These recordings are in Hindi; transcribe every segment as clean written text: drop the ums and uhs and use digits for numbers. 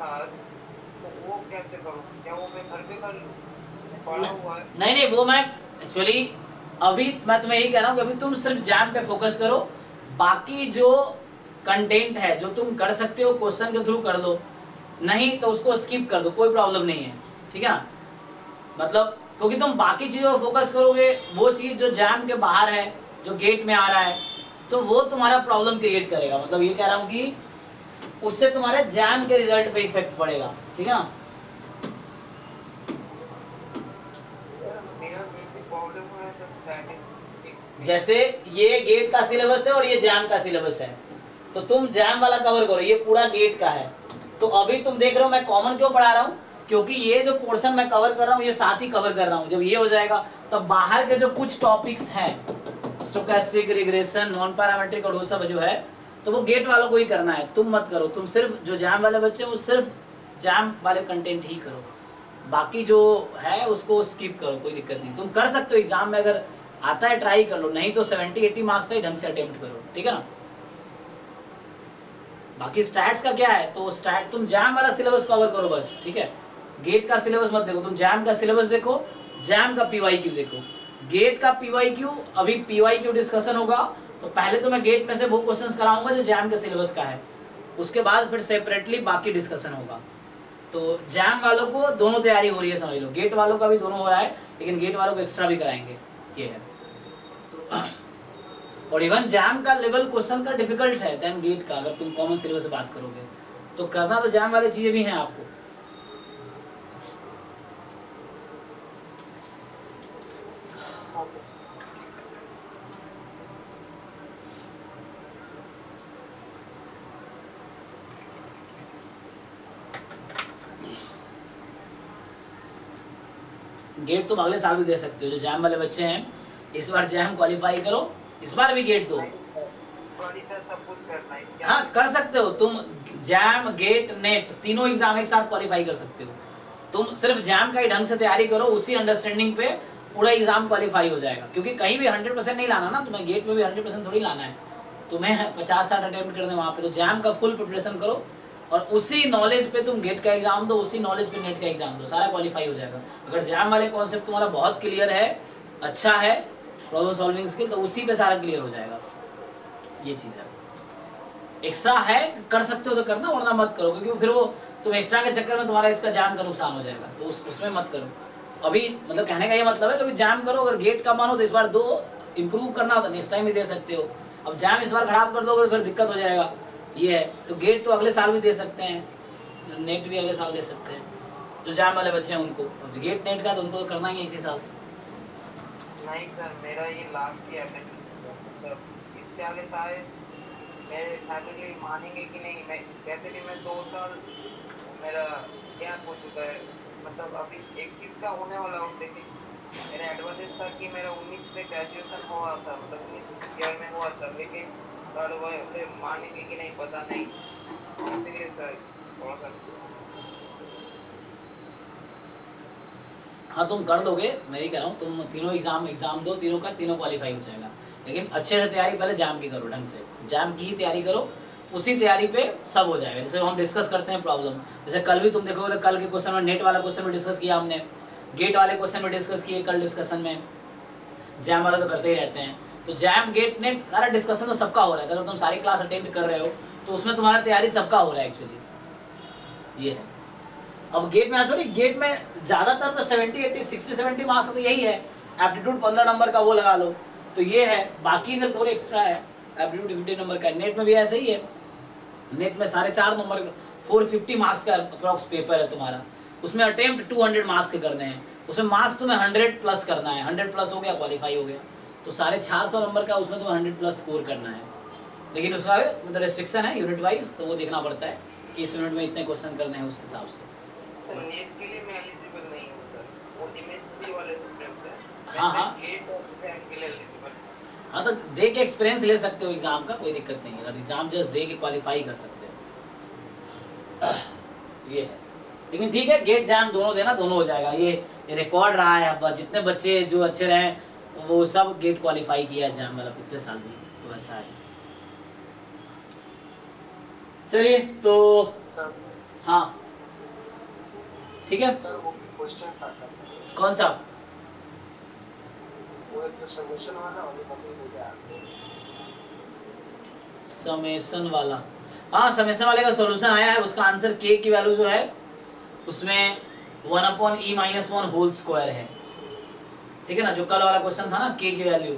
था, तो वो कैसे करूँ? क्या वो मैं घर पे कर लूँ? पड़ा हुआ है। नहीं नहीं, वो मैं एक्चुअली अभी मैं तुम्हें यही कह रहा हूँ कि अभी तुम सिर्फ जैम पे फोकस करो। बाकी जो कंटेंट है जो तुम कर सकते हो क्वेश्चन के थ्रू कर लो, नहीं तो उसको स्किप कर दो, कोई प्रॉब्लम नहीं है। ठीक है ना? मतलब क्योंकि तुम बाकी चीजों पर फोकस करोगे, वो चीज जो जैम के बाहर है, जो गेट में आ रहा है, तो वो तुम्हारा प्रॉब्लम क्रिएट करेगा। मतलब ये कह रहा हूँ कि उससे तुम्हारे जैम के रिजल्ट पे इफेक्ट पड़ेगा। ठीक है ना? सर मेरा मेनली प्रॉब्लम है सर स्टैटिस्टिक्स में। जैसे ये गेट का सिलेबस है और ये जैम का सिलेबस है, तो तुम जैम वाला कवर करो, ये पूरा गेट का है। तो अभी तुम देख रहे हो मैं कॉमन क्यों पढ़ा रहा हूँ, क्योंकि ये जो पोर्शन मैं कवर कर रहा हूँ ये साथ ही कवर कर रहा हूँ। जब ये हो जाएगा तब बाहर के जो कुछ टॉपिक्स हैं, स्टोकेस्टिक, रिग्रेशन, नॉन पैरामेट्रिक और वो सब जो है, तो वो गेट वालों को ही करना है, तुम मत करो। तुम सिर्फ जो जैम वाले बच्चे हैं वो सिर्फ जैम वाले कंटेंट ही करो, बाकी जो है उसको स्किप करो, कोई दिक्कत नहीं। तुम कर सकते हो एग्जाम में, अगर आता है ट्राई कर लो, नहीं तो 70-80 मार्क्स का ही ढंग से अटेम्प्ट करो। ठीक है ना? बाकी स्टैट्स का क्या है, तो स्टैट तुम जैम वाला सिलेबस कवर करो बस। ठीक है? गेट का सिलेबस मत देखो, तुम जैम का सिलेबस देखो, जैम का पीवाईक्यू देखो। गेट का पीवाईक्यू, अभी पीवाईक्यू डिस्कशन होगा, तो पहले तो मैं गेट में से वो क्वेश्चंस कराऊंगा जो जैम के सिलेबस का है, उसके बाद फिर सेपरेटली बाकी डिस्कशन होगा। तो जैम वालों को दोनों तैयारी हो रही है, समझ लो। गेट वालों का भी दोनों हो रहा है, लेकिन गेट वालों को एक्स्ट्रा भी कराएंगे, ये है। तो और इवन जैम का लेवल क्वेश्चन का डिफिकल्ट है देन गेट का, अगर तुम कॉमन सिलेबस से बात करोगे तो करना तो जैम वाली चीजें भी हैं आपको। Okay sir. गेट तुम अगले साल भी दे सकते हो, जो जैम वाले बच्चे हैं इस बार जैम क्वालिफाई करो, इस बार भी गेट दो। नहीं सर, इस बार ही सर सब कुछ करना है, इसके हाँ आगे कर नहीं। सकते हो तुम, जैम, गेट, नेट तीनों एग्जाम एक साथ क्वालिफाई कर सकते हो। तुम सिर्फ जैम का ही ढंग से तैयारी करो, उसी अंडरस्टैंडिंग पे पूरा एग्जाम क्वालिफाई हो जाएगा। क्योंकि कहीं भी 100% नहीं लाना ना, तुम्हें गेट में भी 100% थोड़ी लाना है, तुम्हें 50-60 अटेम्प्ट करने वहाँ पे। तो जैम का फुल प्रिपरेशन करो और उसी नॉलेज पे तुम गेट का एग्जाम दो, उसी नॉलेज पे नेट का एग्जाम दो, सारा क्वालिफाई हो जाएगा। अगर जैम वाले कॉन्सेप्ट तुम्हारा बहुत क्लियर है, अच्छा है प्रॉब्लम सॉल्विंग स्किल, तो उसी पे सारा क्लियर हो जाएगा। ये चीज़ है। एक्स्ट्रा है, कर सकते हो तो करना, वरना मत करो, क्योंकि फिर वो तुम एक्स्ट्रा के चक्कर में तुम्हारा इसका जैम का नुकसान हो जाएगा, तो उसमें मत करो। अभी मतलब कहने का ये मतलब है कि अभी जैम करो, अगर गेट का मन हो तो इस बार दो, इम्प्रूव करना हो तो नेक्स्ट टाइम भी दे सकते हो। अब जैम इस बार खराब कर दोगे तो फिर दिक्कत हो जाएगा, ये है। तो गेट तो अगले साल भी दे सकते हैं, नेट भी अगले साल दे सकते हैं, जो जैम वाले बच्चे हैं उनको। गेट नेट का तो उनको तो करना ही है इसी साल। नहीं सर, मेरा ये लास्ट ही अटेम्प्ट है, मतलब इसके आगे शायद मेरे फैमिली मानेंगे कि नहीं। मैं वैसे भी मैं 2 साल मेरा गैप हो चुका है, मतलब अभी 21 का होने वाला हूँ, लेकिन मेरा एडवांटेज था कि मेरा 19 में ग्रेजुएशन हुआ था, मतलब 19 ईयर में हुआ था, लेकिन सर वो मानेंगे कि नहीं पता नहीं, इसीलिए सर थोड़ा सा। हाँ तुम कर दोगे, मैं ही कह रहा हूँ, तुम तीनों एग्जाम दो, तीनों का तीनों क्वालिफाई हो जाएगा। लेकिन अच्छे से तैयारी पहले जैम की करो, ढंग से जैम की ही तैयारी करो, उसी तैयारी पे सब हो जाएगा। जैसे हम डिस्कस करते हैं प्रॉब्लम, जैसे कल भी तुम देखोगे तो कल के क्वेश्चन में नेट वाला क्वेश्चन में डिस्कस किया हमने, गेट वाले क्वेश्चन में डिस्कस किए कल डिस्कशन में, जैम वाला तो करते ही रहते हैं। तो जैम, गेट, नेट सारा डिस्कशन तो सबका हो रहा है। अगर तुम सारी क्लास अटेंड कर रहे हो तो उसमें तुम्हारा तैयारी सबका हो रहा है एक्चुअली, ये है। अब गेट में थोड़ी, गेट में ज्यादातर तो 70-80 60-70 मार्क्स तो यही है, एप्टीट्यूड 15 नंबर का वो लगा लो, तो ये है। बाकी इधर थोड़े एक्स्ट्रा है, एप्टीट्यूड 50 नंबर का। नेट में भी ऐसे ही है, नेट में 4.5 नंबर का 450 मार्क्स का अप्रॉक्स पेपर है तुम्हारा, उसमें अटेम्प्ट 200 मार्क्स के करने हैं, उसमें मार्क्स तुम्हें 100 प्लस करना है, 100 प्लस हो गया क्वालिफाई हो गया। तो 450 नंबर का उसमें तुम्हें 100 प्लस स्कोर करना है। लेकिन उसका मतलब रेस्ट्रिक्शन है यूनिट वाइज, तो वो देखना पड़ता है कि इस यूनिट में इतने क्वेश्चन करने हैं, उस हिसाब से। सर नेट के लिए मैं एलिजिबल नहीं हूँ सर, वो एमएससी वाले स्टूडेंट हैं। मैं हाँ हाँ सिर्फ गेट और एग्जाम के लिए एलिजिबल हूँ। हाँ, तो दे के एक्सपीरियंस ले सकते हो एग्जाम का, कोई दिक्कत नहीं है। अगर एग्जाम जस्ट दे के क्वालिफाई कर सकते हो, ये है। लेकिन ठीक है, गेट जैम दोनों देना, दोनों हो जाएगा। ये रिकॉर्ड रहा है, अब जितने बच्चे जो अच्छे रहे वो सब गेट क्वालिफाई किया जैम वाला पिछले साल भी, तो ऐसा है। चलिए तो सर हाँ ठीक है, सर वो क्वेश्चन था सर, कौन सा? वो एक तो समेशन वाला और वो बता हो गया। समेशन वाला, हाँ समेशन वाले का सॉल्यूशन आया है, उसका आंसर k की वैल्यू जो है उसमें 1/e-1 होल स्क्वायर है, ठीक है ना, जो कल वाला क्वेश्चन था ना k की वैल्यू,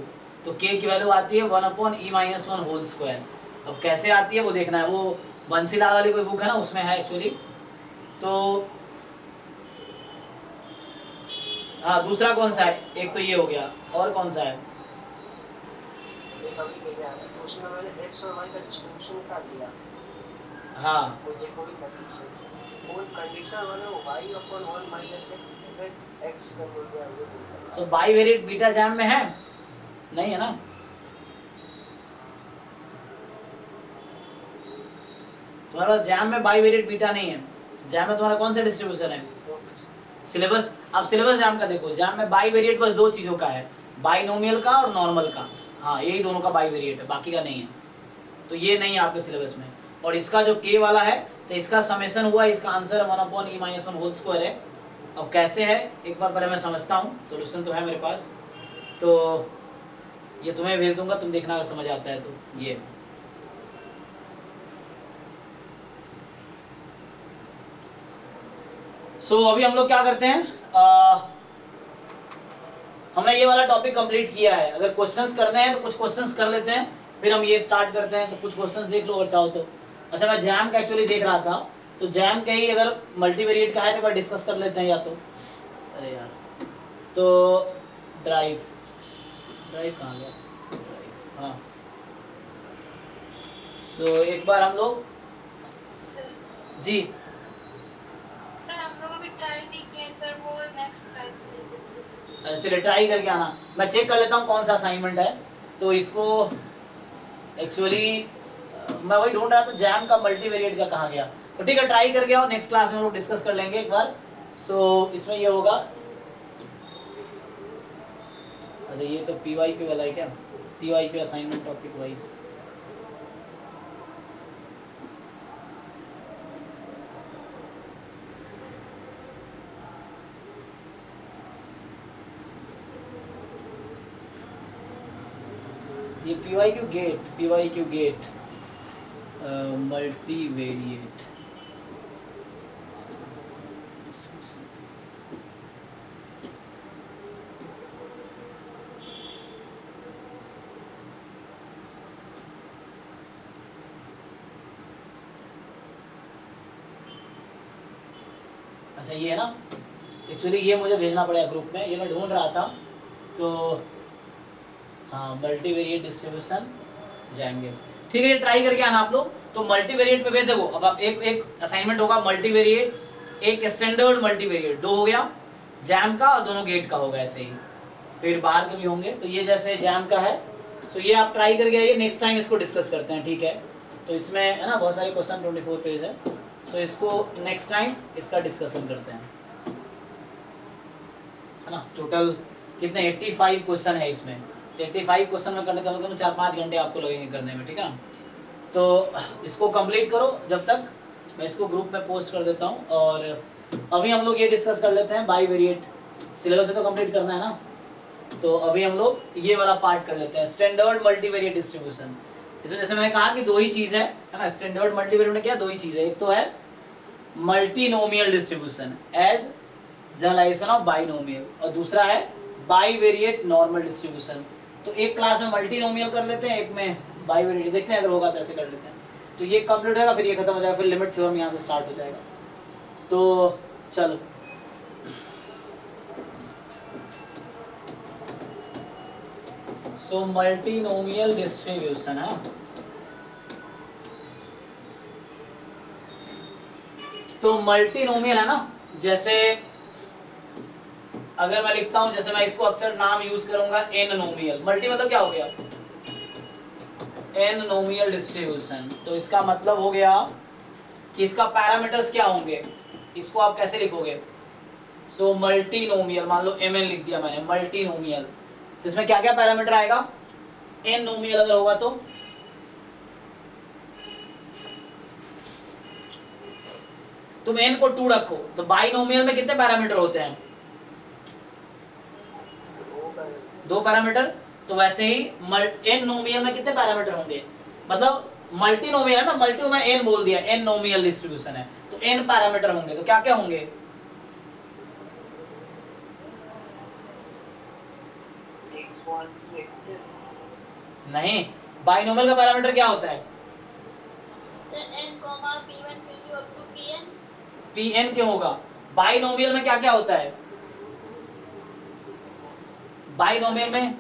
तो k की वैल्यू आती है 1/e-1 होल स्क्वायर। अब कैसे आती है वो देखना है, वो बंसीलाल वाली कोई बुक है ना उसमें है एक्चुअली। तो हाँ दूसरा कौन सा है, एक तो ये हो गया, और कौन सा है? एक अभी ले गया है, तो उसमें मैंने x और y का डिस्ट्रीब्यूशन निकाल दिया, हाँ मुझे कोई कंडीशन, कोई कंडीशन वाले वो y/1 माइनस x का बोल दिया, ये बोल दिया। सो बाईवेरिएट बीटा जैम में है, नहीं है ना? तुम्हारे पास जैम में बाईवेरिएट बीटा नहीं है, जैम में तुम्हारा कौन सा डिस्ट्रीब्यूशन है? सिलेबस, आप सिलेबस जैम का देखो, जैम में बाईवेरिएट बस दो चीजों का है, बाइनोमियल का और नॉर्मल का, हाँ यही दोनों का बाईवेरिएट है, बाकी का नहीं है, तो ये नहीं है आपके सिलेबस में। और इसका जो k वाला है तो इसका समेशन हुआ, इसका आंसर 1/e-1 होल स्क्वायर है। अब कैसे है एक बार पहले मैं समझता हूँ, सोल्यूशन तो है मेरे पास, तो ये तुम्हें भेज दूंगा, तुम देखना अगर समझ आता है तो। ये अभी हम लोग क्या करते हैं, हमने ये वाला टॉपिक कंप्लीट किया है, अगर क्वेश्चंस करने हैं तो कुछ क्वेश्चंस कर लेते हैं, फिर हम ये स्टार्ट करते हैं, तो कुछ क्वेश्चंस देख लो अगर चाहो तो। अच्छा मैं जैम का एक्चुअली देख रहा था, तो जैम का ही अगर मल्टीवेरिएट का है तो एक बार डिस्कस कर लेते हैं, या तो अरे यार तो ड्राइव ड्राइव कहाँ गया, ड्राइव हाँ। एक बार हम लोग जी चलिए ट्राई करके आना, मैं चेक कर लेता हूँ कौन सा असाइनमेंट है, तो इसको एक्चुअली मैं वही ढूंढ रहा था, जैम का मल्टीवेरिएट का कहाँ गया, तो ठीक है ट्राई करके आओ, नेक्स्ट क्लास में हम लोग डिस्कस कर लेंगे एक बार। इसमें ये होगा, अच्छा ये तो PYQ वाला है क्या, PYQ असाइनमेंट टॉपिक वाइज, ये PYQ गेट मल्टीवेरिएट, अच्छा ये है ना, एक्चुअली ये मुझे भेजना पड़ेगा ग्रुप में, ये मैं ढूंढ रहा था, तो हाँ मल्टीवेरिएट डिस्ट्रीब्यूशन जाएंगे, ठीक है ये ट्राई करके आना आप लोग। तो मल्टीवेरिएट पे भेज दो, अब आप एक एक असाइनमेंट होगा मल्टीवेरिएट, एक स्टैंडर्ड मल्टीवेरिएट, दो हो गया जैम का और दोनों गेट का होगा, ऐसे ही फिर बाहर के भी होंगे, तो ये जैसे जैम का है तो ये आप ट्राई करके आइए, नेक्स्ट टाइम इसको डिस्कस करते हैं, ठीक है। तो इसमें है ना बहुत सारे क्वेश्चन, 24 पेज है, सो इसको नेक्स्ट टाइम इसका डिस्कशन करते हैं, है ना। टोटल कितने 85 क्वेश्चन है इसमें, 85 क्वेश्चन में करने कम से कम 4-5 घंटे आपको लगेंगे करने में, ठीक है ना। तो इसको कंप्लीट करो, जब तक मैं इसको ग्रुप में पोस्ट कर देता हूँ, और अभी हम लोग ये डिस्कस कर लेते हैं बाईवेरिएट, सिलेबस तो कंप्लीट करना है ना, तो अभी हम लोग ये वाला पार्ट कर लेते हैं, स्टैंडर्ड मल्टीवेरिएट डिस्ट्रीब्यूशन। इसमें जैसे मैंने कहा कि दो ही चीज़ है ना, स्टैंडर्ड मल्टीवेरिएट में क्या दो ही चीज़ है, एक तो है multinomial distribution as generalization of binomial, और दूसरा है बाईवेरिएट नॉर्मल डिस्ट्रीब्यूशन। तो एक क्लास में मल्टीनोमियल कर लेते हैं, एक में बाईवेरिएट, देखते हैं अगर होगा तो ऐसे कर लेते हैं। तो ये कंप्लीट होगा, फिर ये खत्म हो जाएगा, फिर लिमिट थ्योरम यहाँ से स्टार्ट हो जाएगा। तो चलो मल्टीनोमियल डिस्ट्रीब्यूशन है, तो मल्टीनोमियल है ना, जैसे अगर मैं लिखता हूं, जैसे मैं इसको अक्सर नाम यूज करूंगा एन नोमियल, मल्टी मतलब क्या हो गया एन नोमियल डिस्ट्रीब्यूशन, तो इसका मतलब हो गया कि इसका पैरामीटर्स क्या होंगे, इसको आप कैसे लिखोगे, मल्टीनोमियल, मान लो mn लिख दिया मैंने, मल्टीनोमियल, तो इसमें क्या क्या पैरामीटर आएगा, एन नोमियल अगर होगा तो तुम n को 2 रखो तो बाइनोमियल में कितने पैरामीटर होते हैं? 2 पैरामीटर। तो वैसे ही n नोमियल में कितने पैरामीटर होंगे? मतलब मल्टीनोमियल है ना, मल्टी में n बोल दिया, n नोमियल डिस्ट्रीब्यूशन है तो n पैरामीटर होंगे, तो क्या क्या होंगे? नहीं, बाइनोमियल का पैरामीटर क्या होता है? Pn क्यों होगा? बाइनोमियल में क्या क्या होता है? बाइनोमियल में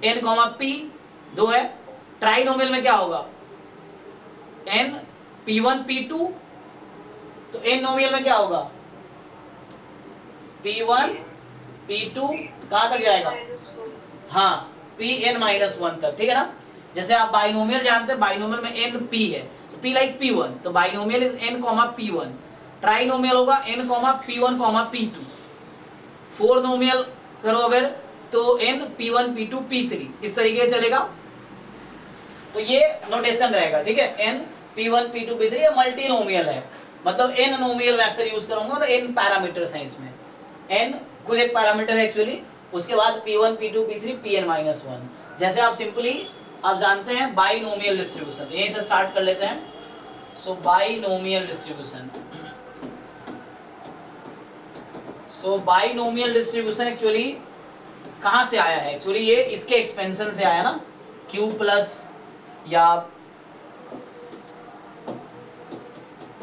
n, p 2 है। ट्राइनोमियल में क्या होगा? n p1 p2। तो n नोमियल में क्या होगा? p1 p2 कहां तक जाएगा? हाँ, pn-1 तक, ठीक है ना। जैसे आप बाइनोमियल जानते हैं, बाइनोमियल में n p है तो p लाइक p1, तो binomial is n, p1। Trinomial होगा n, p1, p2। फोर नोमियल करो अगर तो n p1 p2 p3, इस तरीके से चलेगा। तो ये नोटेशन रहेगा, ठीक है। n p1 p2 p3 ये मल्टी नोमियल है, मतलब n नोमियल मैं अक्सर यूज करूंगा और n पैरामीटर्स हैं इसमें। n खुद एक पैरामीटर है एक्चुअली, उसके बाद p1 p2 p3 pn-1। जैसे आप सिंपली आप जानते हैं बाइनोमियल डिस्ट्रीब्यूशन, तो यहीं से स्टार्ट कर लेते हैं। सो बाइनोमियल डिस्ट्रीब्यूशन, सो बाइनोमियल डिस्ट्रीब्यूशन एक्चुअली कहां से आया है? एक्चुअली ये इसके एक्सपेंशन से आया ना, q प्लस या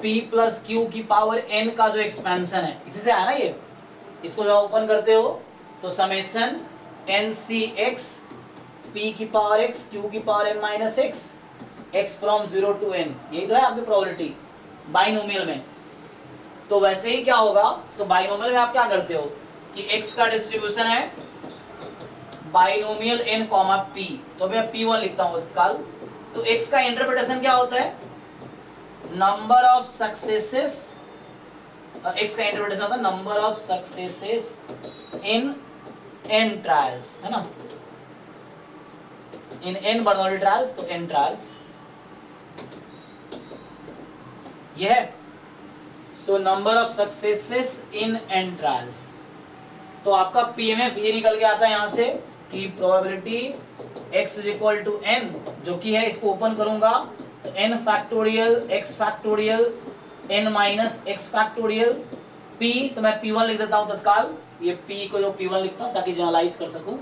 p प्लस q की पावर n का जो एक्सपेंशन है, इसी से आया ना ये। इसको जब ओपन करते हो तो समेशन n(c(x) p की पावर x q की power n minus x x from 0 to n, यही तो है आपकी प्रोबेबिलिटी बाइनोमियल में। तो वैसे ही क्या होगा, तो बाइनोमियल में आप क्या करते हो कि x का डिस्ट्रीब्यूशन है बाइनोमियल n, p, तो मैं p1 लिखता हूं तत्काल। तो x का इंटरप्रिटेशन क्या होता है? नंबर ऑफ सक्सेसेस, x का इंटरप्रिटेशन होता है number of successes in n trials, है ना, इन n बर्नौली ट्रायल्स, तो n ट्रायल्स ये है। So number of successes in n trials. तो आपका पीएमएफ ये निकल के आता है यहां से कि probability x is equal to n, जो कि है, इसको ओपन करूंगा तो n factorial x factorial n minus x factorial p, तो मैं p1 लिख देता हूं तत्काल, ये p को जो p1 लिखता हूं ताकि जनरलाइज कर सकूं।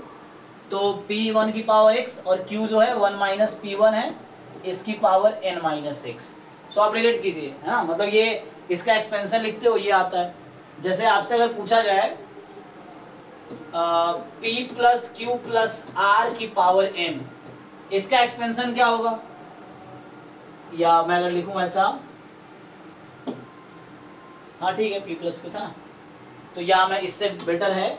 तो p1 की पावर x और q जो है 1 माइनस p1 है, इसकी पावर n माइनस x। सो आप रिलेट कीजिए, है ना, मतलब ये इसका एक्सपेंशन लिखते हो ये आता है। जैसे आपसे अगर पूछा जाए p plus q plus r की पावर n, इसका एक्सपेंशन क्या होगा? या मैं अगर लिखूं ऐसा, हाँ ठीक है, p प्लस क्यू था ना, तो या मैं इससे बेटर है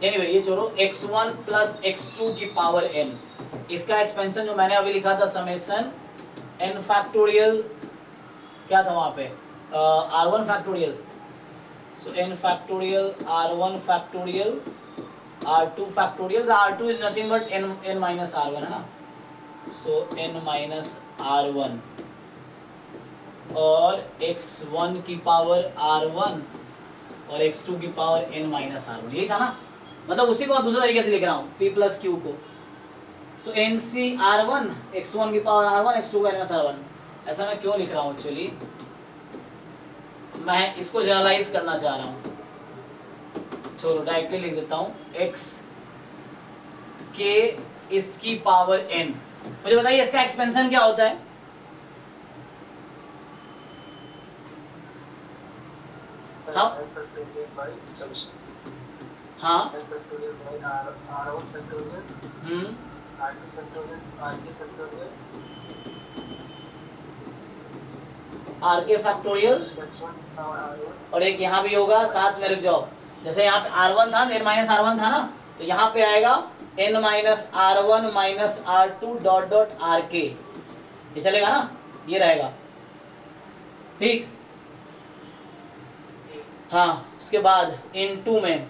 एनीवे ये छोड़ो, x1 प्लस x2 की पावर n, इसका एक्सपेंशन जो मैंने अभी लिखा था समेशन n फैक्टोरियल, क्या था वहां पे, r1 factorial, so n factorial r1 factorial r2 factorial, r2 is nothing but n minus r1, है ना, सो n माइनस r1 और x1 की पावर r1 और x2 की पावर n माइनस r1, यही था ना। मतलब उसी को मैं दूसरे तरीके से लिख रहा हूँ p प्लस क्यू को। सो एन सी r1 x1 की पावर r1 x2 का माइनस r1। ऐसा मैं क्यों लिख रहा हूँ? एक्चुअली मैं इसको जनरलाइज करना चाह रहा हूँ, छोड़ो डायरेक्टली लिख देता हूँ x के इसकी पावर n। मुझे बताइए इसका एक्सपेंशन क्या होता है? हाँ आर के फैक्टोरियल और एक यहाँ भी होगा साथ में, रुक जाओ, जैसे यहाँ पे r1 था n माइनस r1 था ना, तो यहाँ पे आएगा n minus r1 minus r2 dot dot are के, ये चलेगा ना, ये रहेगा ठीक। हाँ उसके बाद इन टू में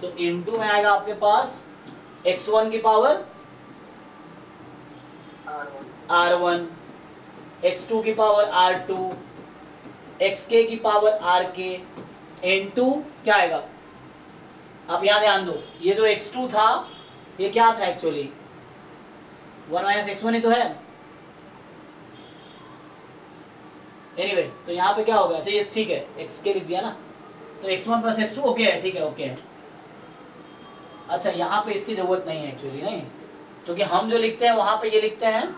सो इनटू में आएगा आपके पास x1 की पावर r1, x2 की पावर r2, xk की पावर rk इनटू क्या आएगा, आप यहां ध्यान दो, ये जो x2 था ये क्या था एक्चुअली 1 माइनस x1 ही तो है। एनीवे तो यहाँ पे क्या होगा, अच्छा ये ठीक है xk लिख दिया ना, तो x1 प्लस x2 ओके है, ठीक है ओके है। अच्छा यहाँ पे इसकी जरूरत नहीं है एक्चुअली, नहीं, क्योंकि हम जो लिखते हैं वहां पे ये लिखते हैं,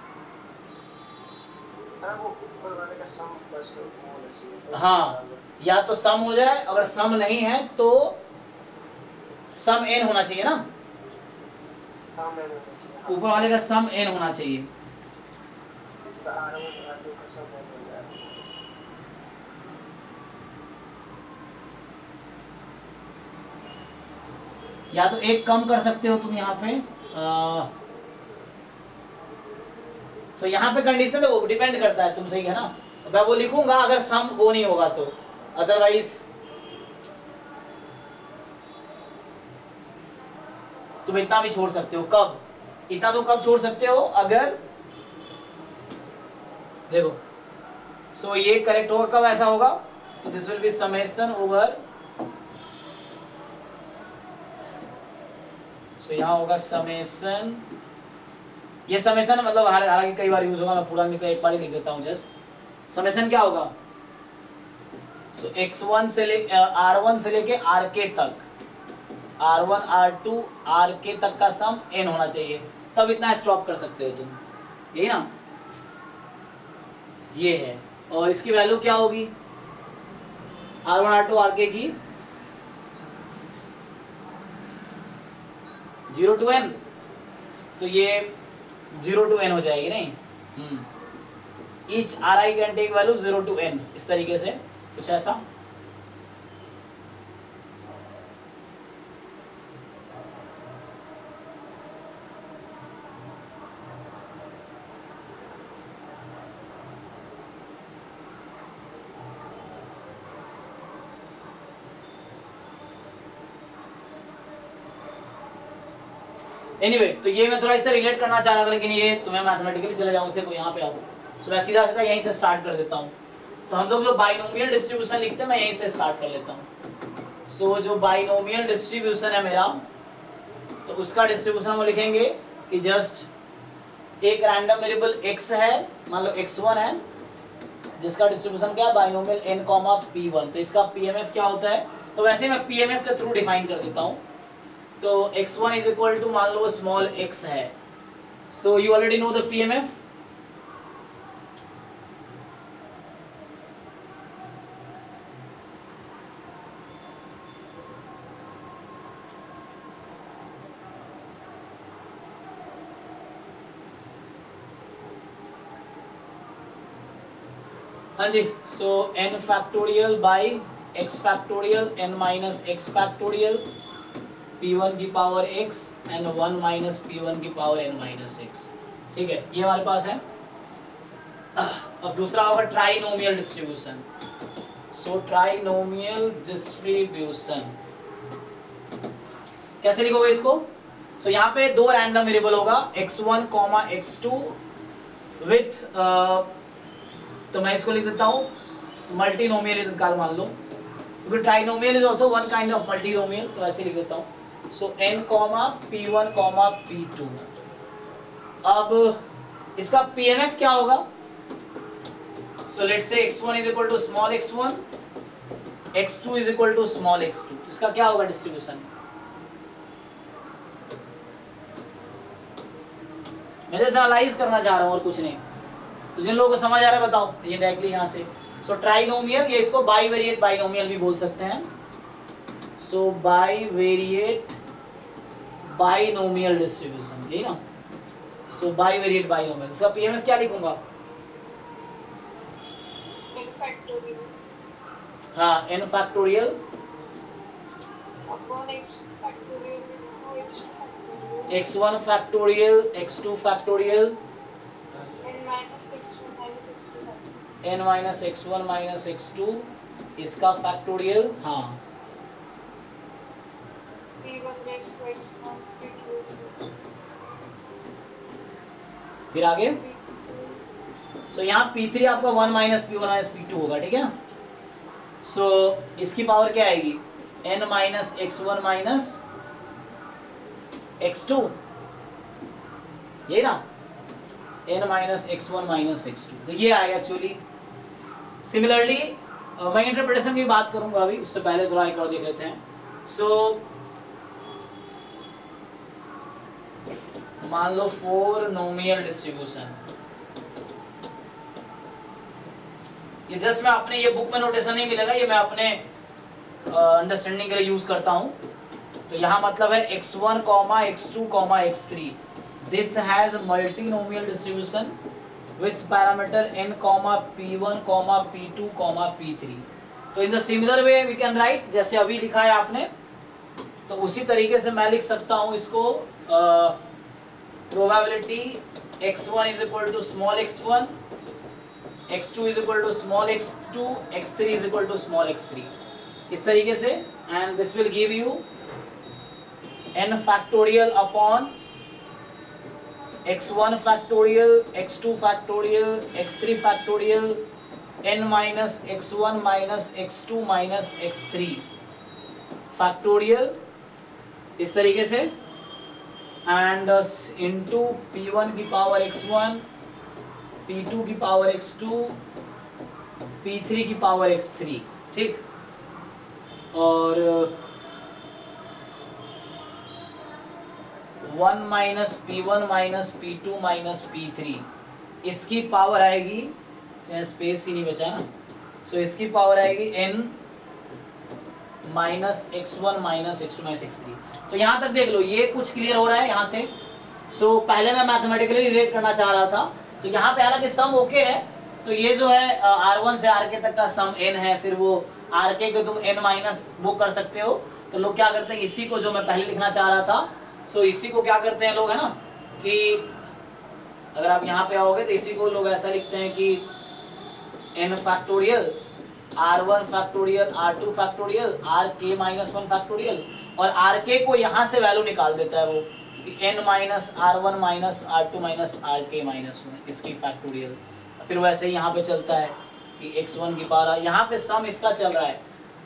हाँ या तो सम हो जाए, अगर सम नहीं है तो सम n होना चाहिए ना, ऊपर वाले का सम n होना चाहिए। या तो एक कम कर सकते हो तुम यहाँ पे, तो यहाँ पे कंडीशन तो वो डिपेंड करता है, तुम सही है ना, मैं वो लिखूंगा अगर सम वो नहीं होगा तो, अदरवाइज तुम इतना भी छोड़ सकते हो। कब इतना तो कब छोड़ सकते हो, अगर देखो सो ये करेक्ट होगा कब ऐसा होगा, तो this will be summation over, so यहाँ होगा समेशन, ये समेशन मतलब हालांकि कई बार यूज होगा, मैं पूरा नहीं तो एक बार ही लिख देता हूँ जस्ट। समेशन क्या होगा, सो x1 से ले r1 से लेके rk तक, r1 r2 rk तक का सम n होना चाहिए, तब इतना स्टॉप कर सकते हो तुम, यही ना, ये है। और इसकी वैल्यू क्या होगी, r1 r2 rk की 0 to n, तो ये 0 to n हो जाएगी नहीं, each ri can take value 0 to n, इस तरीके से कुछ ऐसा। एनीवे तो ये मैं थोड़ा इससे रिलेट करना चाह रहा था, लेकिन ये तुम्हें मैथमेटिकली चले जाओ थे तो यहाँ पे आओ, तो मैं सीधा सीधा यहीं से स्टार्ट कर देता हूँ। तो हम लोग जो बाइनोमियल डिस्ट्रीब्यूशन लिखते हैं मैं यहीं से स्टार्ट कर लेता हूँ। सो जो बाइनोमियल डिस्ट्रीब्यूशन है मेरा, तो उसका डिस्ट्रीब्यूशन हम लिखेंगे कि जस्ट एक रैंडम वेरिएबल x है, मान लो x1 है, जिसका डिस्ट्रीब्यूशन क्या है बाइनोमियल n, p1, तो इसका pmf क्या होता है, तो वैसे मैं pmf के थ्रू डिफाइन कर देता हूँ। तो x1 इज इक्वल टू मान लो स्मॉल x है, so you already know the pmf, हाँ जी। सो n factorial by x factorial n minus x factorial p1 की power x and 1 minus p1 की पावर n माइनस x, ठीक है, ये हमारे पास है। अब दूसरा होगा ट्राइनोमियल डिस्ट्रीब्यूशन। सो ट्राइनोमियल डिस्ट्रीब्यूशन कैसे लिखोगे इसको, सो यहाँ पे दो रैंडम वेरिएबल होगा x1 x2 विथ तो मैं इसको लिख देता हूँ मल्टीनोमियल तत्काल मान लो, क्योंकि trinomial is also one kind of multinomial, तो ऐसे लिख देता हूँ। सो n p1 p2, अब इसका pmf क्या होगा, सो let's say x1 is equal to small x1, x2 is equal to small x2, इसका क्या होगा डिस्ट्रीब्यूशन, मैं जैसे एनालाइज करना चाह रहा हूँ और कुछ नहीं, तो जिन लोगों को समझ आ रहा है बताओ ये डायरेक्टली यहाँ से। सो ट्राइनोमियल, ये इसको बाइवेरिएट बाइनोमियल भी बोल सकते हैं। सो बाइवेरिएट बाइनोमियल डिस्ट्रीब्यूशन, यही ना, सो बाइवेरिएट बाइनोमियल, इसका पीएमएफ क्या लिखूंगा, हाँ n factorial x1 factorial x2 factorial n minus x1 minus x2 इसका फैक्टोरियल, हाँ फिर आगे सो यहाँ P3 आपका 1 माइनस P1 माइनस P2 होगा, ठीक है ना। सो इसकी पावर क्या आएगी, n minus x1 minus x2, यही ना, n minus x1 minus x2, तो ये आएगा एक्चुअली। सिमिलरली मैं इंटरप्रिटेशन की बात करूंगा अभी, उससे पहले थोड़ा एक और देख लेते हैं। सो मान लो 4 नोमियल डिस्ट्रीब्यूशन, ये जस्ट मैं अपने, ये बुक में नोटेशन नहीं मिलेगा, ये मैं अपने अंडरस्टैंडिंग के लिए यूज करता हूं। तो यहाँ मतलब है x1, x2, x3, this has multinomial distribution with parameter n, p1, p2, p3। तो in the similar way we can write, जैसे अभी लिखा है आपने, तो उसी तरीके से मैं लिख सकता हूं इसको, probability x1 is equal to small x1, x2 is equal to small x2, x3 is equal to small x3, इस तरीके से। And this will give you n factorial upon x1 factorial, x2 factorial, x3 factorial, n minus x1 minus x2 minus x3 factorial, इस तरीके से, एंड इंटू p1 की पावर x1, p2 की पावर x2, p3 की पावर x3, ठीक। और 1 minus P1 minus P2 minus P3, इसकी पावर आएगी, स्पेस ही नहीं बचा ना, सो इसकी पावर आएगी n minus x1 minus x2 minus x3। तो यहाँ तक देख लो, ये कुछ क्लियर हो रहा है यहाँ से। सो पहले मैं मैथमेटिकली रिलेट करना चाह रहा था, तो यहाँ पे हालांकि सम ओके है, तो ये जो है R1 से Rk तक का सम n है, फिर वो Rk को तुम n माइनस वो कर सकते हो। तो लोग क्या करते हैं, इसी को जो मैं पहले लिखना चाह रहा था, सो इसी को क्या करते हैं लोग, है ना, कि अगर आप यहाँ पे आओगे तो इसी को लोग ऐसा लिखते हैं कि n factorial R1 factorial R2 factorial Rk minus 1 factorial, और Rk को यहाँ से वैल्यू निकाल देता है वो कि n minus R1 minus R2 minus Rk minus 1, इसकी फैक्टोरियल। फिर वैसे ही यहाँ पे चलता है कि x1 की पावर, यहाँ पे सम इसका चल रहा है,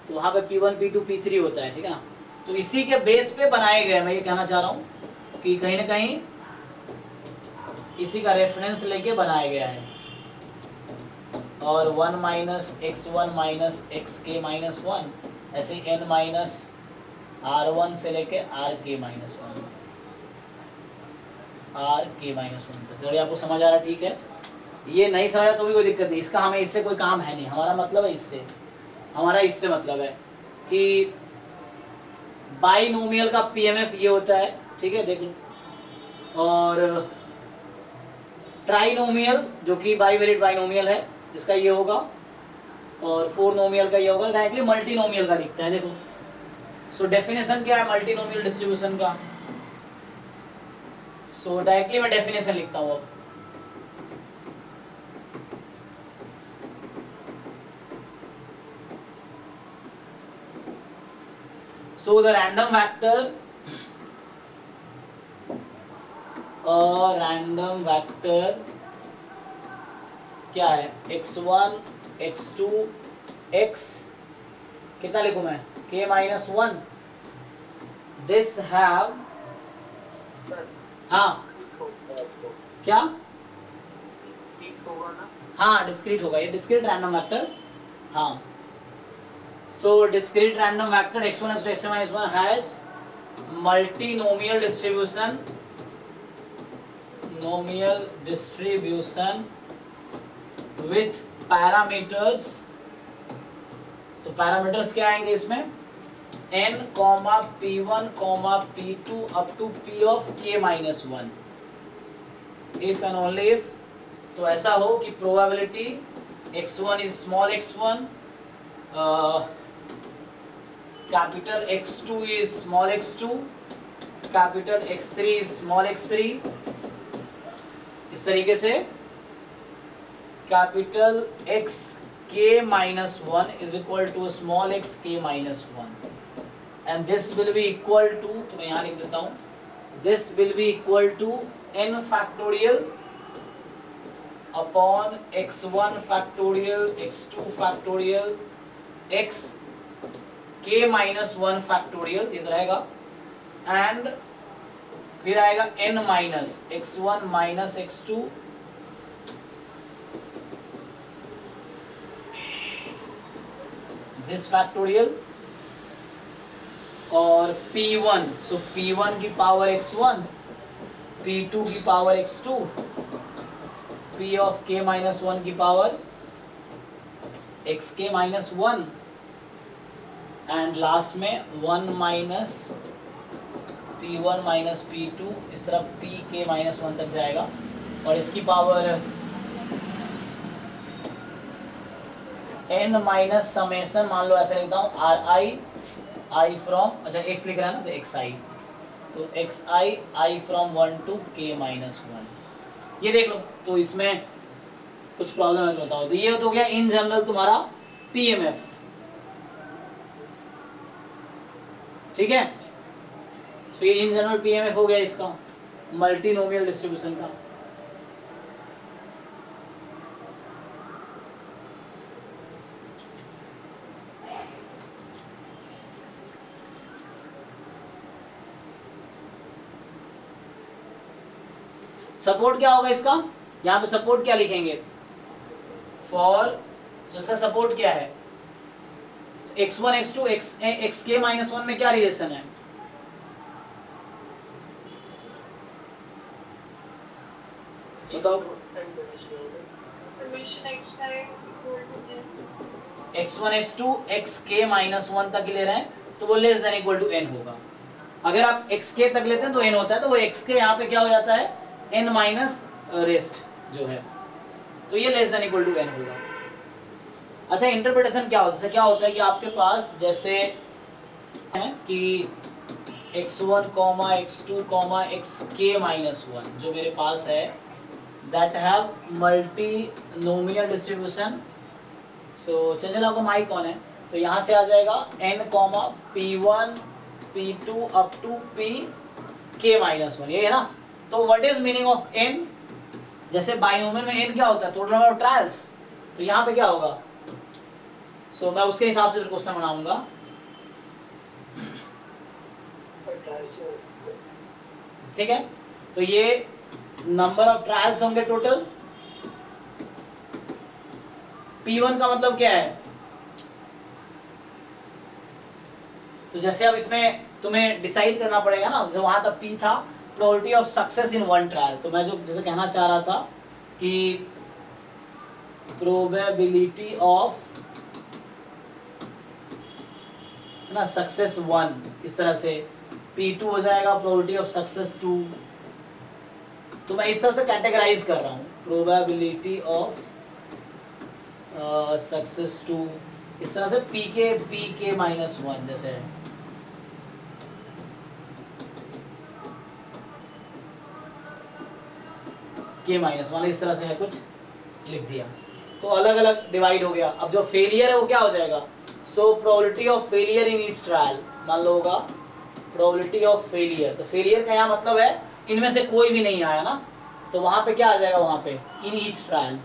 तो वहाँ पे P1 P2 P3 होता है, ठीक है ना। तो इसी के बेस पे बनाए गए, मैं ये कहना चाह रहा हूँ कि कहीं ना कहीं इसी का रेफरेंस लेके बनाया गया है। और 1 minus x1 minus xk minus 1, ऐसे n माइनस R1 से लेके Rk माइनस 1, Rk माइनस 1 तक। अगर आपको समझ आ रहा, ठीक है। ये नहीं समझा तो भी कोई दिक्कत नहीं, इसका हमें इससे कोई काम है नहीं, हमारा मतलब है इससे, हमारा इससे मतलब है कि बाइनोमियल का पीएमएफ ये होता है, ठीक है, देख लो। और ट्राइनोमियल जो कि बाइवेरिएट बाइनोमियल है, इसका ये होगा, और फोर नोमियल का ये होगा। डायरेक्टली मल्टीनोमियल का लिखते हैं, देखो। सो डेफिनेशन क्या है मल्टीनोमियल डिस्ट्रीब्यूशन का, सो डायरेक्टली मैं डेफिनेशन लिखता हूँ अब। So the random vector, random vector क्या है, x1 x2 x, कितना लिखूं मैं, k माइनस 1, दिस हैव, हाँ क्या, हाँ डिस्क्रीट होगा, ये डिस्क्रीट रैंडम वेक्टर, हाँ। So discrete random vector x1 x2 xn minus 1 has multinomial distribution, nomial distribution with parameters। तो पैरामीटर्स क्या आएंगे इसमें, n, p1, p2 up to p of k minus 1, if and only if। तो ऐसा हो कि probability x1 is small x1, capital X2 is small x2, capital X3 is small x3, इस तरीके से capital X k minus 1 is equal to small x k minus 1, and this will be equal to, तो मैं यहाँ लिख देता हूँ, this will be equal to n factorial upon x1 factorial x2 factorial x k minus 1 factorial, ये तो रहेगा, एंड फिर आएगा n minus x1 minus x2 this factorial और p1, सो p1 की पावर x1, p2 की power x2, p of k minus 1 की power xk minus 1 and last में 1 माइनस p1 माइनस p2, इस तरह pk माइनस 1 तक जाएगा और इसकी पावर n माइनस समेसन, मान लो ऐसे लिखता हूँ, i फ्रॉम, अच्छा x लिख रहा है ना तो xi, तो xi from 1 to k minus 1, ये देख लो। तो इसमें कुछ प्रॉब्लम है तो बताओ। तो ये तो हो गया इन जनरल तुम्हारा पीएमएफ, ठीक है। तो ये इन जनरल पीएमएफ हो गया इसका मल्टीनोमियल डिस्ट्रीब्यूशन का। सपोर्ट क्या होगा इसका, यहाँ पे सपोर्ट क्या लिखेंगे, फॉर, तो इसका सपोर्ट क्या है, x1 x2 xk माइनस 1 में क्या रिलेशन है, बताओ। x1 x2 xk माइनस 1 तक ले रहे हैं तो वो less than equal to n होगा। अगर आप xk तक लेते हैं तो n होता है, तो वो xk यहाँ पे क्या हो जाता है, n माइनस रेस्ट जो है, तो ये less than equal to n होगा। अच्छा, इंटरप्रिटेशन क्या होता है, क्या होता है कि आपके पास जैसे है कि x1, x2, xk माइनस 1 जो मेरे पास है, दैट हैव मल्टीनोमियल डिस्ट्रीब्यूशन। सो चंचल आपका माइक कौन है, तो यहाँ से आ जाएगा n, p1 p2 up to pk minus 1, ये है ना। तो what is meaning of n, जैसे बाइनोमियल में n क्या होता है, टोटल नंबर ऑफ ट्रायल्स, तो यहाँ पे क्या होगा, सो मैं उसके हिसाब से क्वेश्चन बनाऊंगा। ठीक है, तो ये नंबर ऑफ ट्रायल्स होंगे टोटल। P1 का मतलब क्या है, तो जैसे अब इसमें तुम्हें डिसाइड करना पड़ेगा ना, जो वहां तक P था, probability of success in one trial, तो मैं जो जैसे कहना चाह रहा था कि प्रोबेबिलिटी ऑफ ना सक्सेस 1, इस तरह से P2 हो जाएगा प्रोबेबिलिटी ऑफ सक्सेस 2, तो मैं इस तरह से कैटेगराइज कर रहा हूँ, प्रोबेबिलिटी ऑफ सक्सेस 2, इस तरह से pk माइनस 1 जैसे है। k माइनस 1 इस तरह से है, कुछ लिख दिया, तो अलग अलग डिवाइड हो गया। अब जो फेलियर है वो क्या हो जाएगा, so probability of failure in each trial, मान लो होगा प्रोबेबिलिटी ऑफ फेलियर, तो फेलियर का यहाँ मतलब है इनमें से कोई भी नहीं आया ना, तो वहां पे क्या आ जाएगा, वहां पे इन ईच ट्रायल,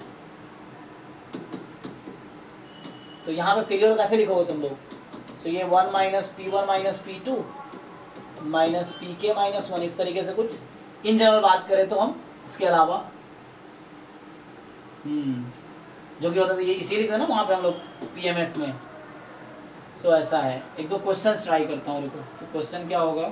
तो यहाँ पे फेलियर कैसे लिखोगे तुम लोग, सो ये 1 minus p1 minus p2 minus pk minus 1, इस तरीके से कुछ इन जनरल बात करें तो हम इसके अलावा जो कि होता था ये इसी लिखते ना वहाँ पे हम लोग पीएमएफ में। सो ऐसा है, एक दो क्वेश्चंस ट्राई करता हूँ, रुको। तो क्वेश्चन क्या होगा,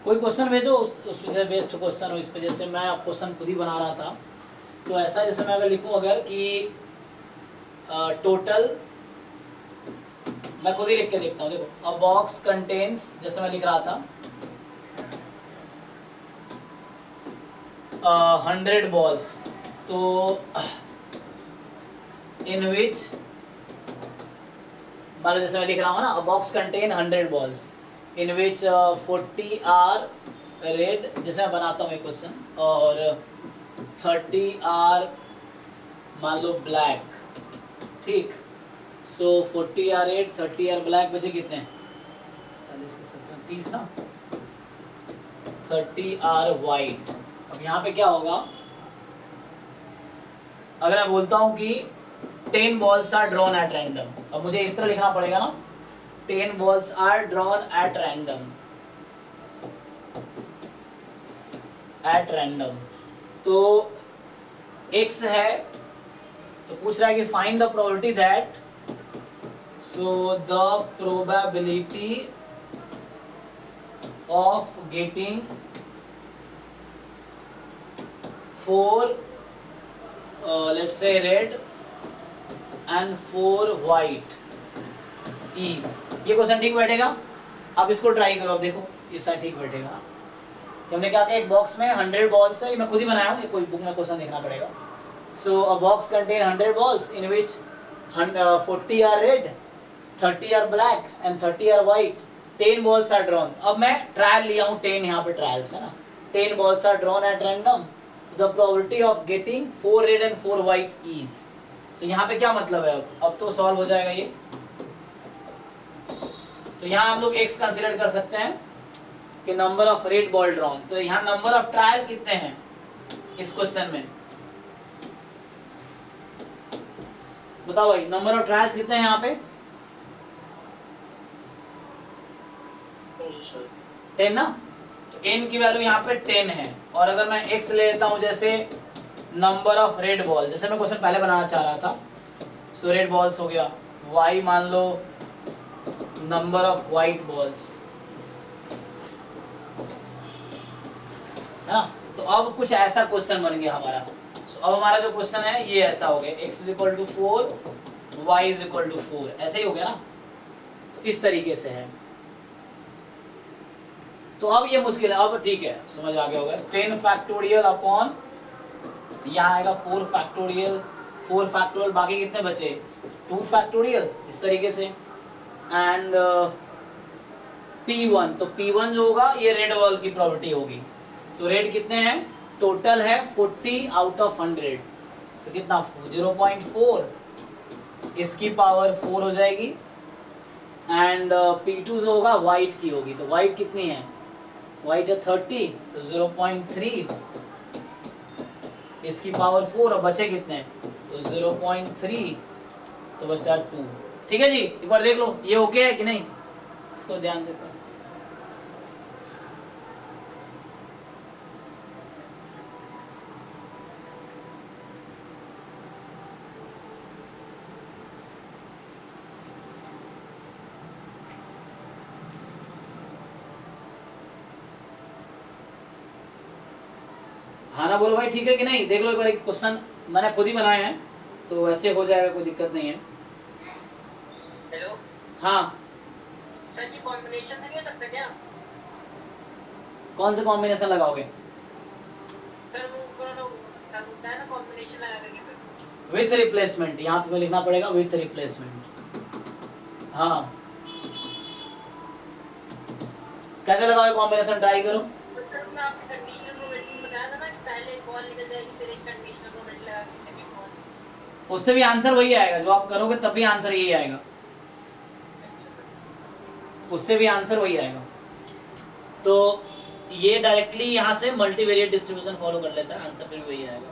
कोई क्वेश्चन भेजो उस पे से बेस्ड क्वेश्चन हो इस पे, जैसे मैं क्वेश्चन खुद ही बना रहा था तो ऐसा, जैसे मैं अगर लिखूं अगर कि टोटल, मैं खुद ही लिख के देखता हूँ, देखो अ बॉक्स कंटेन्स, जैसे मैं लिख रहा था 100 balls, तो इन विच, मान लो जैसे मैं लिख रहा हूँ ना, a box contain 100 balls in which 40 are red, जैसे मैं बनाता हूँ एक क्वेश्चन, और 30 आर मान लो ब्लैक, ठीक। सो 40 आर रेड, 30 आर ब्लैक, बचे कितने, 40 से 70, 30 ना, 30 आर वाइट। अब यहाँ पे क्या होगा, अगर मैं बोलता हूँ कि 10 balls are drawn at random, अब मुझे इस तरह लिखना पड़ेगा ना, 10 balls are drawn at random, at random, तो x है, तो पूछ रहा है कि find the probability that, so the probability of getting 4 let's say red and 4 white is, ये क्वेश्चन ठीक बैठेगा। अब इसको ट्राई करो, अब देखो ये साइड ठीक बैठेगा। तो हमने क्या किया, एक बॉक्स में 100 बॉल्स है, ये मैं खुद ही बनाया हूँ, ये कोई बुक में क्वेश्चन देखना पड़ेगा। So a box contain 100 balls in which 40 are red, 30 are black and 30 are white, 10 balls are drawn. अब मैं ट्रायल लिया हूँ 10, यहाँ पे ट्रायल्स है ना, 10 balls are drawn at random, the probability of getting 4 red and 4 white is, तो यहाँ पे क्या मतलब है, अब तो सॉल्व हो जाएगा ये। तो यहाँ हम लोग x कंसीडर कर सकते हैं कि number of red ball drawn, तो यहाँ नंबर ऑफ ट्रायल कितने हैं इस क्वेश्चन में, बताओ भाई, नंबर ऑफ ट्रायल्स कितने हैं यहाँ पे, 10 ना, तो n की वैल्यू यहाँ पे 10 है, और अगर मैं x ले लेता हूँ जैसे नंबर ऑफ रेड बॉल, जैसे मैं क्वेश्चन पहले बनाना चाह रहा था, सो रेड बॉल्स हो गया, y मान लो नंबर ऑफ वाइट बॉल्स, है ना। तो अब कुछ ऐसा क्वेश्चन बन गया हमारा, सो अब हमारा जो क्वेश्चन है ये ऐसा हो गया, x = 4 y = 4, ऐसे ही हो गया ना, तो इस तरीके से है। तो अब ये मुश्किल है, अब ठीक है समझ आ गया होगा, 10 फैक्टोरियल अपॉन, यहाँ आएगा 4 फैक्टोरियल, 4 फैक्टोरियल, बाकी कितने बचे 2 फैक्टोरियल, इस तरीके से, एंड P1, तो P1 जो होगा ये रेड बॉल की प्रोबेबिलिटी होगी, तो रेड कितने हैं, टोटल है 40 आउट ऑफ 100, तो कितना 0.4, इसकी पावर 4 हो जाएगी, एंड P2 जो होगा वाइट की होगी, तो वाइट कितनी है, वाइट है 30, तो 0.3, इसकी पावर 4, और बचे कितने, तो 0.3, तो बचा 2। ठीक है जी, एक बार देख लो ये ओके है कि नहीं, इसको ध्यान देकर। हाँ ना बोलो भाई, ठीक है कि नहीं, देख लो एक बार, एक क्वेश्चन मैंने खुद ही बनाए हैं, तो वैसे हो जाएगा, कोई दिक्कत नहीं है। हेलो हाँ सर, ये कॉम्बिनेशन से नहीं हो सकता क्या? कौन से कॉम्बिनेशन लगाओगे, सर वो सर होता है ना कॉम्बिनेशन लगा करके सर, विथ रिप्लेसमेंट, यहाँ पे लिखना पड़ेगा विथ रिप्लेसमेंट। हाँ कैसे लगाओगे कॉम्बिनेशन, ट्राई करो। सर उसमें आपने कंडीशनल प्रोबेबिलिटी बताया था ना कि पहले एक बॉल निकल जाएगी, फिर एक कंडीशनल प्रोबेबिलिटी लगा के सेकंड बॉल, उससे भी आंसर वही आएगा, जो आप करोगे तभी आंसर यही आएगा, अच्छा सर, उससे भी आंसर वही आएगा। तो ये डायरेक्टली यहाँ से मल्टीवेरिएट डिस्ट्रीब्यूशन फॉलो कर लेता है, आंसर फिर वही आएगा।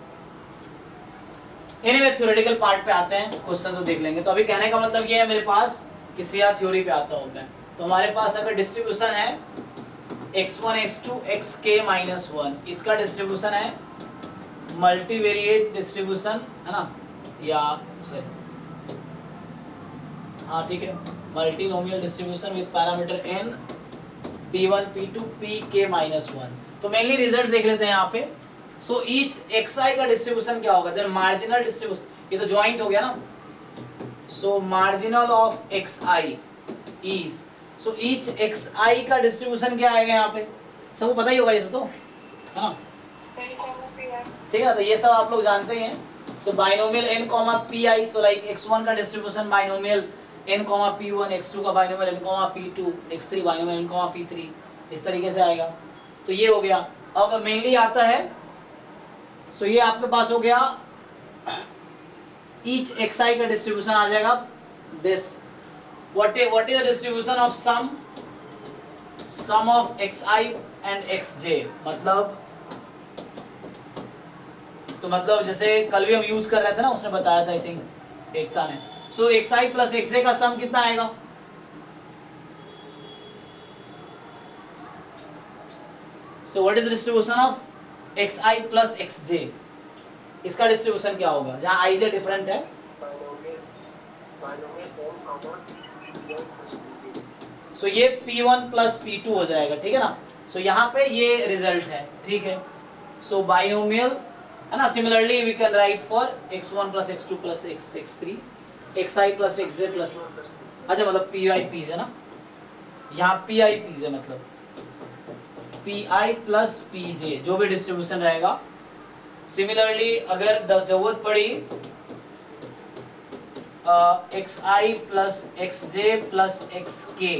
एनीवे थ्योरेटिकल पार्ट पे आते हैं, क्वेश्चन तो देख लेंगे। तो अभी कहने का मतलब ये है, मेरे पास किसी या थ्योरी पे आता हूँ मैं, तो हमारे पास अगर डिस्ट्रीब्यूशन है x1 x2 xk - 1, इसका डिस्ट्रीब्यूशन है मल्टीवेरिएट डिस्ट्रीब्यूशन, है ना, या हाँ ठीक है, multinomial distribution with parameter n P1 P2 Pk minus 1। तो मेनली रिजल्ट देख लेते हैं यहाँ पे। सो ईच xi का डिस्ट्रीब्यूशन क्या होगा, देन मार्जिनल डिस्ट्रीब्यूशन, ये तो ज्वाइंट हो गया ना। सो marginal of xi is, so each xi का डिस्ट्रीब्यूशन क्या आएगा यहाँ पे, सबको पता ही होगा ये तो, है ना, ठीक है। तो ये सब आप लोग जानते हैं। सो बाइनोमियल n कॉमा pi, तो लाइक x1 का distribution binomial n comma p1, x2 का binomial n comma p2, x3 binomial n comma p3, इस तरीके से आएगा। तो ये हो गया। अब मेनली आता है, सो ये आपके पास हो गया ईच xi का डिस्ट्रीब्यूशन आ जाएगा this, what is the distribution of sum of xi and xj, मतलब तो मतलब जैसे कल भी हम यूज कर रहे थे ना, उसने बताया था आई थिंक एकता ने। सो xi प्लस xj का सम कितना आएगा, so what is distribution of xi plus xj, इसका डिस्ट्रीब्यूशन क्या होगा जहां ij डिफरेंट है। सो ये p1 प्लस p2 हो जाएगा, ठीक है ना। सो यहाँ पे ये रिजल्ट है, ठीक है। सो बाइनोमियल है ना, similarly we can write for x1 plus x2 plus x3 xi plus xj plus, अच्छा मतलब pi p's है ना, यहाँ pi p's है, मतलब pi प्लस pj जो भी डिस्ट्रीब्यूशन रहेगा। सिमिलरली अगर जरूरत पड़ी xi plus xj plus xk,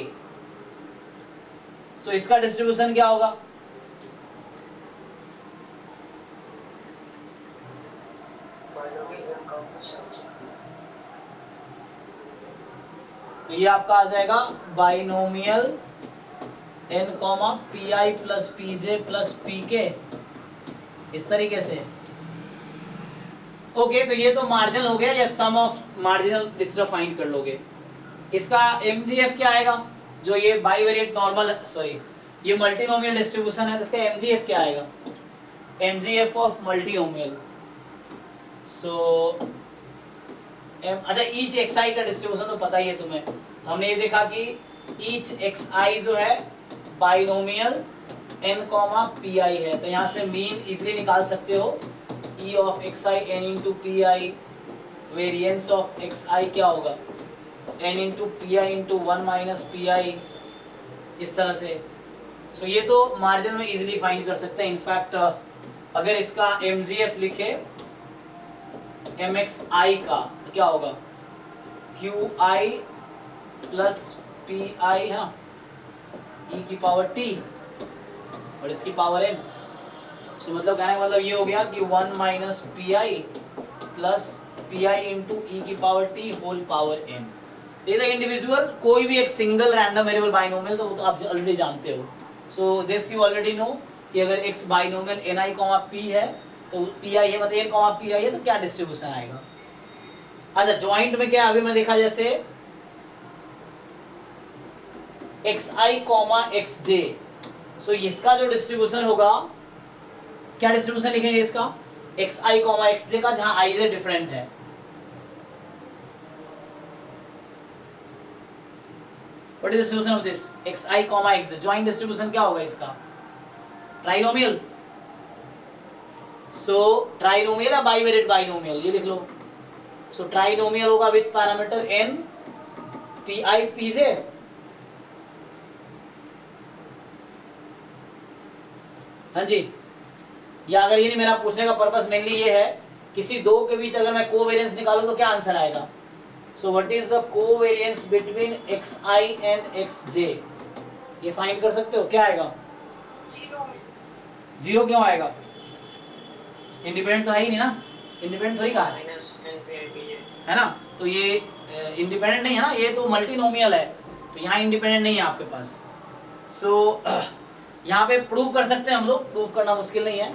सो इसका डिस्ट्रीब्यूशन क्या होगा, तो ये आपका आ जाएगा binomial n comma p i plus P J plus P के, इस तरीके से। ओके, तो ये तो मार्जिनल हो गया, या सम ऑफ मार्जिनल इस तरह फाइंड कर लोगे। इसका एमजीएफ क्या आएगा, जो ये बाइवेरिएट नॉर्मल, सॉरी ये मल्टीनोमियल डिस्ट्रीब्यूशन है, तो इसका एमजीएफ क्या आएगा, एमजीएफ ऑफ मल्टीनोमियल। सो अच्छा ईच xi का डिस्ट्रीब्यूशन तो पता ही है तुम्हें, तो हमने ये देखा कि ईच xi जो है बाइनोमियल n कॉमा पी आई है, तो यहाँ से मीन इजीली निकाल सकते हो, e of xi n into P I, variance of xi क्या होगा n into P i into 1 minus P i, इस तरह से। सो ये तो मार्जिन में इजीली फाइंड कर सकते हैं। इनफैक्ट अगर इसका mgf लिखे mxi का, तो क्या होगा qi प्लस पी आई है ना, e की पावर t और इसकी पावर n। सो मतलब कहने का मतलब ये हो गया कि 1 minus P i plus p i into e की power t whole power n। ये तो इंडिविजुअल कोई भी एक सिंगल रैंडम वेरिएबल बाइनोमियल, तो वो तो आप ऑलरेडी जानते हो। So this you already know कि अगर x बाइनोमियल ni, p है तो pi है, मतलब n, pi है, तो क्या डिस्ट्रीब्यूशन आएगा। अच्छा ज्वाइंट में क्या, अभी मैं देखा जैसे xi, xj, सो इसका जो डिस्ट्रीब्यूशन होगा, क्या डिस्ट्रीब्यूशन लिखेंगे इसका, xi, xj का, जहां ij डिफरेंट है। What is distribution of this xi, xj, joint distribution क्या होगा इसका, ट्राइनोमियल। सो ट्राइनोमियल या बाइवेरिएट बाइनोमियल, ये लिख लो। सो ट्राइनोमियल होगा with parameter n P I P जे, हाँ जी। या अगर ये नहीं, मेरा पूछने का पर्पस मेनली ये है, किसी दो के बीच अगर मैं कोवेरिएंस निकालूं तो क्या आंसर आएगा। So what is the covariance between xi and xj, ये फाइंड कर सकते हो, क्या आएगा, जीरो क्यों आएगा, इंडिपेंडेंट तो है ही नहीं ना, इंडिपेंडेंट थोड़ी कहा है ना, तो ये इंडिपेंडेंट नहीं है ना, ये तो मल्टीनोमियल है, तो यहाँ इंडिपेंडेंट नहीं है आपके पास। सो यहाँ पे प्रूव कर सकते हैं हम लोग, प्रूव करना मुश्किल नहीं है।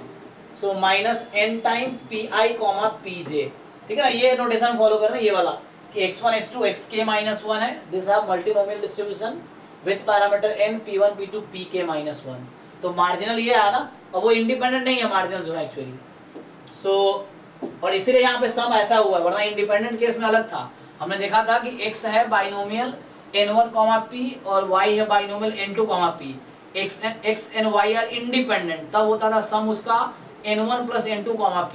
So minus n time P I comma P जे, ठीक है ना, ये नोटेशन फॉलो कर रहे हैं, ये वाला कि x1 x2 xk माइनस 1 है, दिस है multinomial distribution with parameter n p1 p2 pk minus 1। तो मार्जिनल ये आया ना, और वो इंडिपेंडेंट नहीं है मार्जिनल जो है एक्चुअली। सो और इसीलिए यहाँ पे सम ऐसा हुआ, वरना इंडिपेंडेंट केस में अलग था। हमने देखा था कि x है बाइनोमियल n1, p और y है binomial n2, p। X and y are independent, तब होता था सम उसका n1 plus n2 comma p।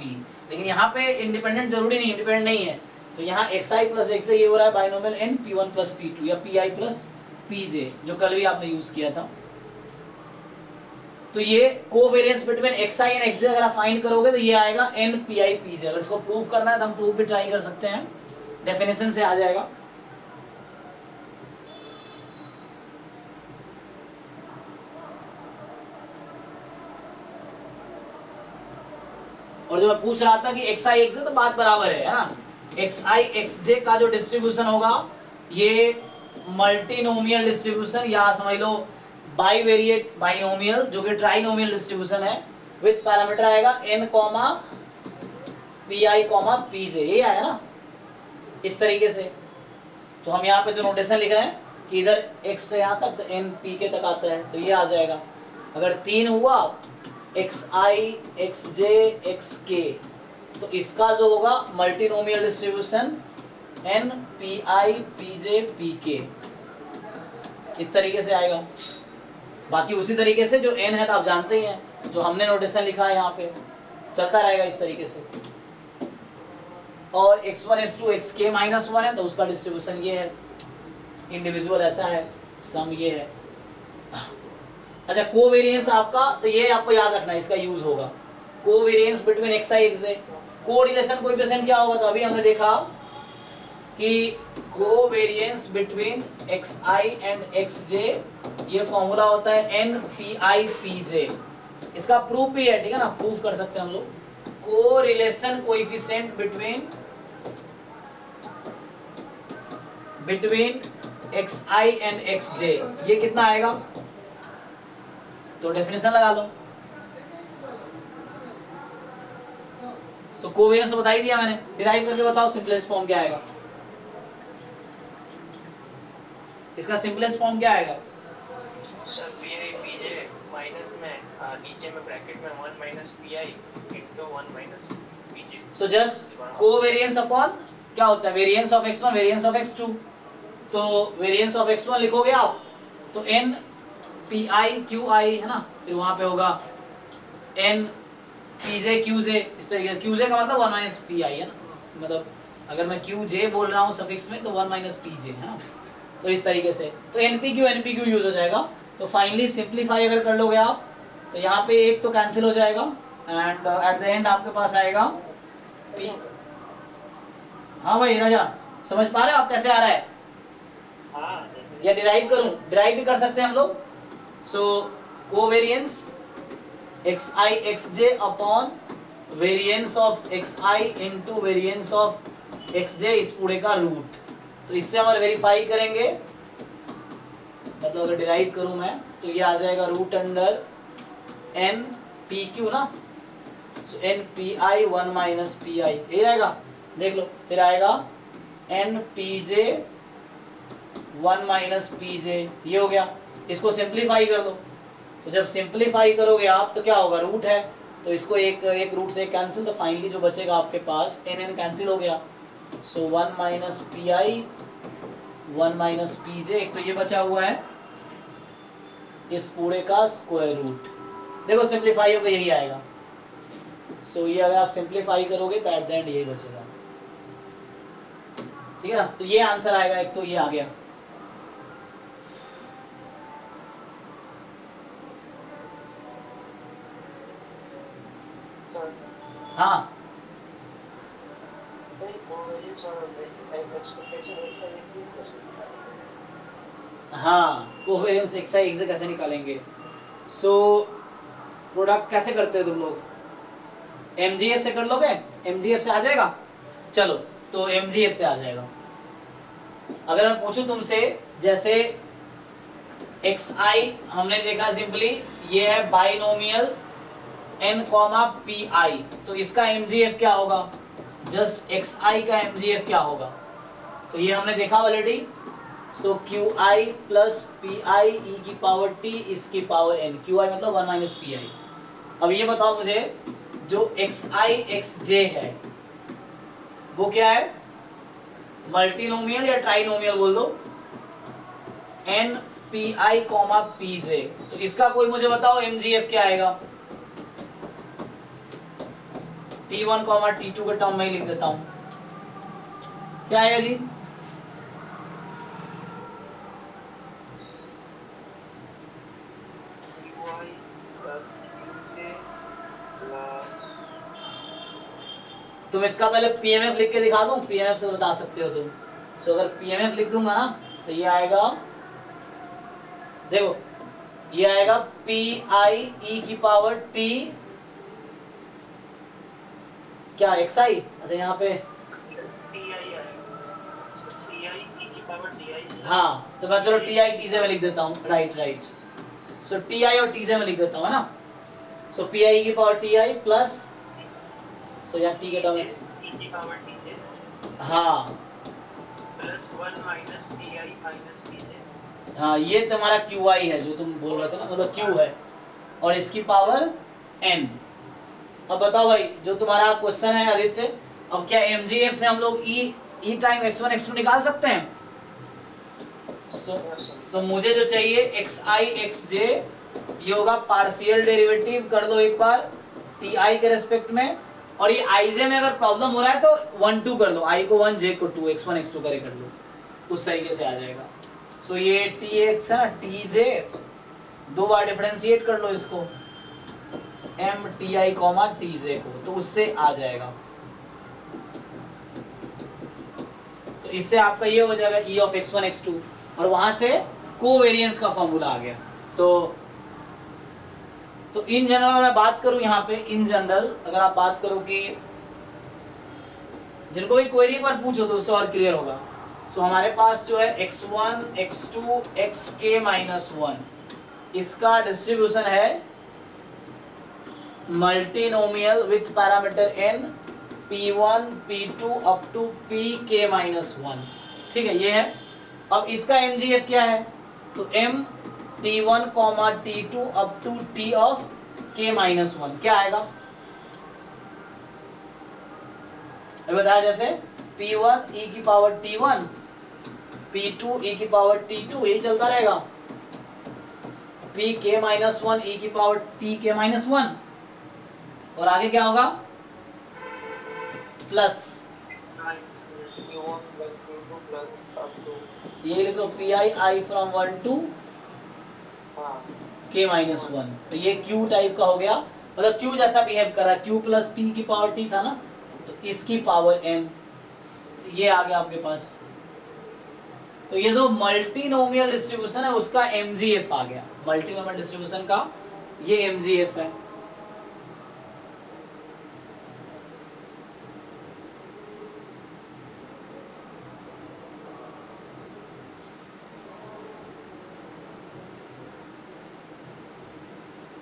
लेकिन यहाँ पे इंडिपेंडेंट जरूरी नहीं, इंडिपेंडेंट नहीं है, तो यहाँ xi प्लस xj ये हो रहा है binomial n p1 plus p2 या pi प्लस pj, जो कल भी आपने यूज किया था। तो ये covariance between xi and xj अगर आप फाइंड करोगे तो ये आएगा n pi pj। अगर इसको प्रूव करना है तो हम प्रूव भी ट्राई कर सकते हैं, डेफिनेशन से आ जाएगा। और जो मैं पूछ रहा था कि xi xj तो बात बराबर है ना, xi xj का जो डिस्ट्रीब्यूशन होगा ये मल्टीनोमियल डिस्ट्रीब्यूशन या समझ लो बाइवेरिएट बाइनोमियल जो कि ट्राइनोमियल डिस्ट्रीब्यूशन है, विद पैरामीटर आएगा n comma pi comma pj, यही आया ना इस तरीके से। तो हम यहाँ पे जो नोटेशन लिख रहे हैं कि इधर x से यहाँ तक तो n pk तक आता है, तो ये आ जाएगा। अगर 3 हुआ xi xj xk, तो इसका जो होगा multinomial distribution n pi pj pk, इस तरीके से आएगा। बाकी उसी तरीके से जो n है तो आप जानते ही हैं, जो हमने नोटेशन लिखा है यहाँ पे चलता रहेगा इस तरीके से। और x1 x2 xk माइनस 1 है तो उसका डिस्ट्रीब्यूशन ये है, इंडिविजुअल ऐसा है, सम ये है। अच्छा कोवेरिएंस आपका, तो ये आपको याद रखना है, इसका यूज होगा covariance between xi xj। Correlation coefficient क्या होगा, तो अभी हमने देखा कि covariance between xi and xj ये फॉर्मूला होता है n pi pj। इसका प्रूफ भी है, ठीक है ना, प्रूफ कर सकते हैं हम लोग। Correlation coefficient between xi and xj ये कितना आएगा, तो डेफिनेशन लगा लो। सो कोवेरिएंस बता ही दिया मैंने, डिराइव करके बताओ सिंपलेस्ट फॉर्म क्या आएगा, इसका सिंपलेस्ट फॉर्म क्या आएगा। सर pi pj माइनस में नीचे में ब्रैकेट में 1 minus pi into 1 minus pj। So just covariance upon क्या होता है, variance of x1 variance of x2। तो वेरिएंस ऑफ x1 लिखोगे आप तो n pi qi है ना, फिर वहां पे होगा n pj qj, इस तरीके से। qj का मतलब 1 माइनस pi है ना, मतलब अगर मैं qj बोल रहा हूँ सफिक्स में तो 1 माइनस pj है ना, तो इस तरीके से। तो npq यूज हो जाएगा। तो फाइनली सिंप्लीफाई अगर कर लोगे आप तो यहाँ पे एक तो कैंसिल हो जाएगा एंड एट द एंड आपके पास आएगा p। हाँ भाई राजा, समझ पा रहे हो आप कैसे आ रहा है, या डिराइव करूं, डिराइव भी कर सकते हैं हम लोग। So covariance xi xj upon variance of xi into variance of xj इस पूरे का रूट। तो इससे हम वेरीफाई करेंगे, मतलब अगर डिराइव करूं मैं तो ये आ जाएगा रूट अंडर n pq ना, सो n pi 1 माइनस pi ये रहेगा, देख लो। फिर आएगा n pj 1 माइनस pj, ये हो गया। इसको सिंप्लीफाई कर दो, तो जब सिंप्लीफाई करोगे आप तो क्या होगा, रूट है तो इसको एक रूट से कैंसिल, तो फाइनली जो बचेगा आपके पास n कैंसिल हो गया। सो 1 माइनस pi 1 माइनस pj, एक तो ये बचा हुआ है इस पूरे का स्क्वायर रूट। देखो सिंप्लीफाई होगा यही आएगा। सो ये अगर आप सिंप्लीफाई करोगे तो एट द एंड यही बचेगा, ठीक है ना। तो ये आंसर आएगा, एक तो ये आ गया। हाँ हाँ कोवेरिएंस xi xj कैसे निकालेंगे। सो प्रोडक्ट कैसे करते हो तुम लोग, mgf से कर लोगे, mgf से आ जाएगा। चलो तो mgf से आ जाएगा। अगर मैं पूछूं तुमसे, जैसे xi हमने देखा सिंपली ये है बाइनोमियल n कॉमा pi, तो इसका mgf क्या होगा, जस्ट xi का mgf क्या होगा, तो ये हमने देखा ऑलरेडी। सो qi प्लस pi e की पावर t इसकी पावर n, qi मतलब 1 माइनस pi। अब ये बताओ मुझे जो xi xj है वो क्या है, मल्टीनोमियल या ट्राइनोमियल बोल दो, n P I comma P जे, तो इसका कोई मुझे बताओ एमजीएफ क्या आएगा। T1 कॉमा T2 के टर्म में ही लिख देता हूं, क्या आएगा जी? तुम इसका पहले पीएमएफ लिख के दिखा दूं, पीएमएफ से बता सकते हो तुम। तो अगर पीएमएफ लिख दूंगा ना तो ये आएगा, देखो ये आएगा पी आई ई की पावर टी क्या एक्स आई, अच्छा यहाँ पे हाँ, तो मैं चलो टी आई टी से मैं लिख देता हूँ, right right. So T I और टी से मैं लिख देता हूँ, है ना। सो पी आई की पावर टी आई प्लस, सो यहाँ टी के टर्म में हाँ plus 1 minus P I minus P जे। हाँ, ये तुम्हारा क्यू आई है जो तुम बोल रहे थे ना, मतलब क्यू है और इसकी पावर एन। अब बताओ भाई, जो तुम्हारा क्वेश्चन है आदित्य, अब क्या एमजीएफ से हम लोग ई टाइम x1 x2 निकाल सकते हैं? तो मुझे जो चाहिए एक्स आई एक्स जे, ये होगा पार्शियल डेरिवेटिव कर दो एक बार टी आई के रेस्पेक्ट में, और ये आई जे में अगर प्रॉब्लम हो रहा है तो 1 2 कर दो, आई को 1 जे को 2, x1 x2 करे कर लो, उस तरीके से आ जाएगा। सो ये टी एक्स है ना, टी जे दो बार डिफरेंशिएट कर लो इसको m t i comma t j को, तो उससे आ जाएगा। तो इससे आपका ये हो जाएगा ई ऑफ x1 x2, और वहां से कोवेरिएंस का फॉर्मूला आ गया। तो इन जनरल मैं बात करूं यहाँ पे, इन जनरल अगर आप बात करो कि जिनको भी क्वेरी पर पूछो तो उससे और क्लियर होगा। तो हमारे पास जो है x1 x2 xk माइनस 1, इसका डिस्ट्रीब्यूशन है multinomial with parameter n p1 p2 up to pk minus 1, ठीक है, ये है। अब इसका mgf क्या है, तो m t1 comma t2 up to t of k minus 1 क्या आएगा, बताया जैसे p1 e की पावर t1 p2 e की पावर t2, यही चलता रहेगा, pk माइनस 1 e की पावर tk माइनस 1, और आगे क्या होगा प्लस ये लिखो p i i from 1 to k minus 1, तो ये q टाइप का हो गया, मतलब q जैसा बिहेव कर रहा है, q प्लस p की पावर t था ना, तो इसकी पावर n, ये आ गया आपके पास। तो ये जो मल्टीनोमियल डिस्ट्रीब्यूशन है उसका mgf आ गया, मल्टीनोमियल डिस्ट्रीब्यूशन का ये mgf है।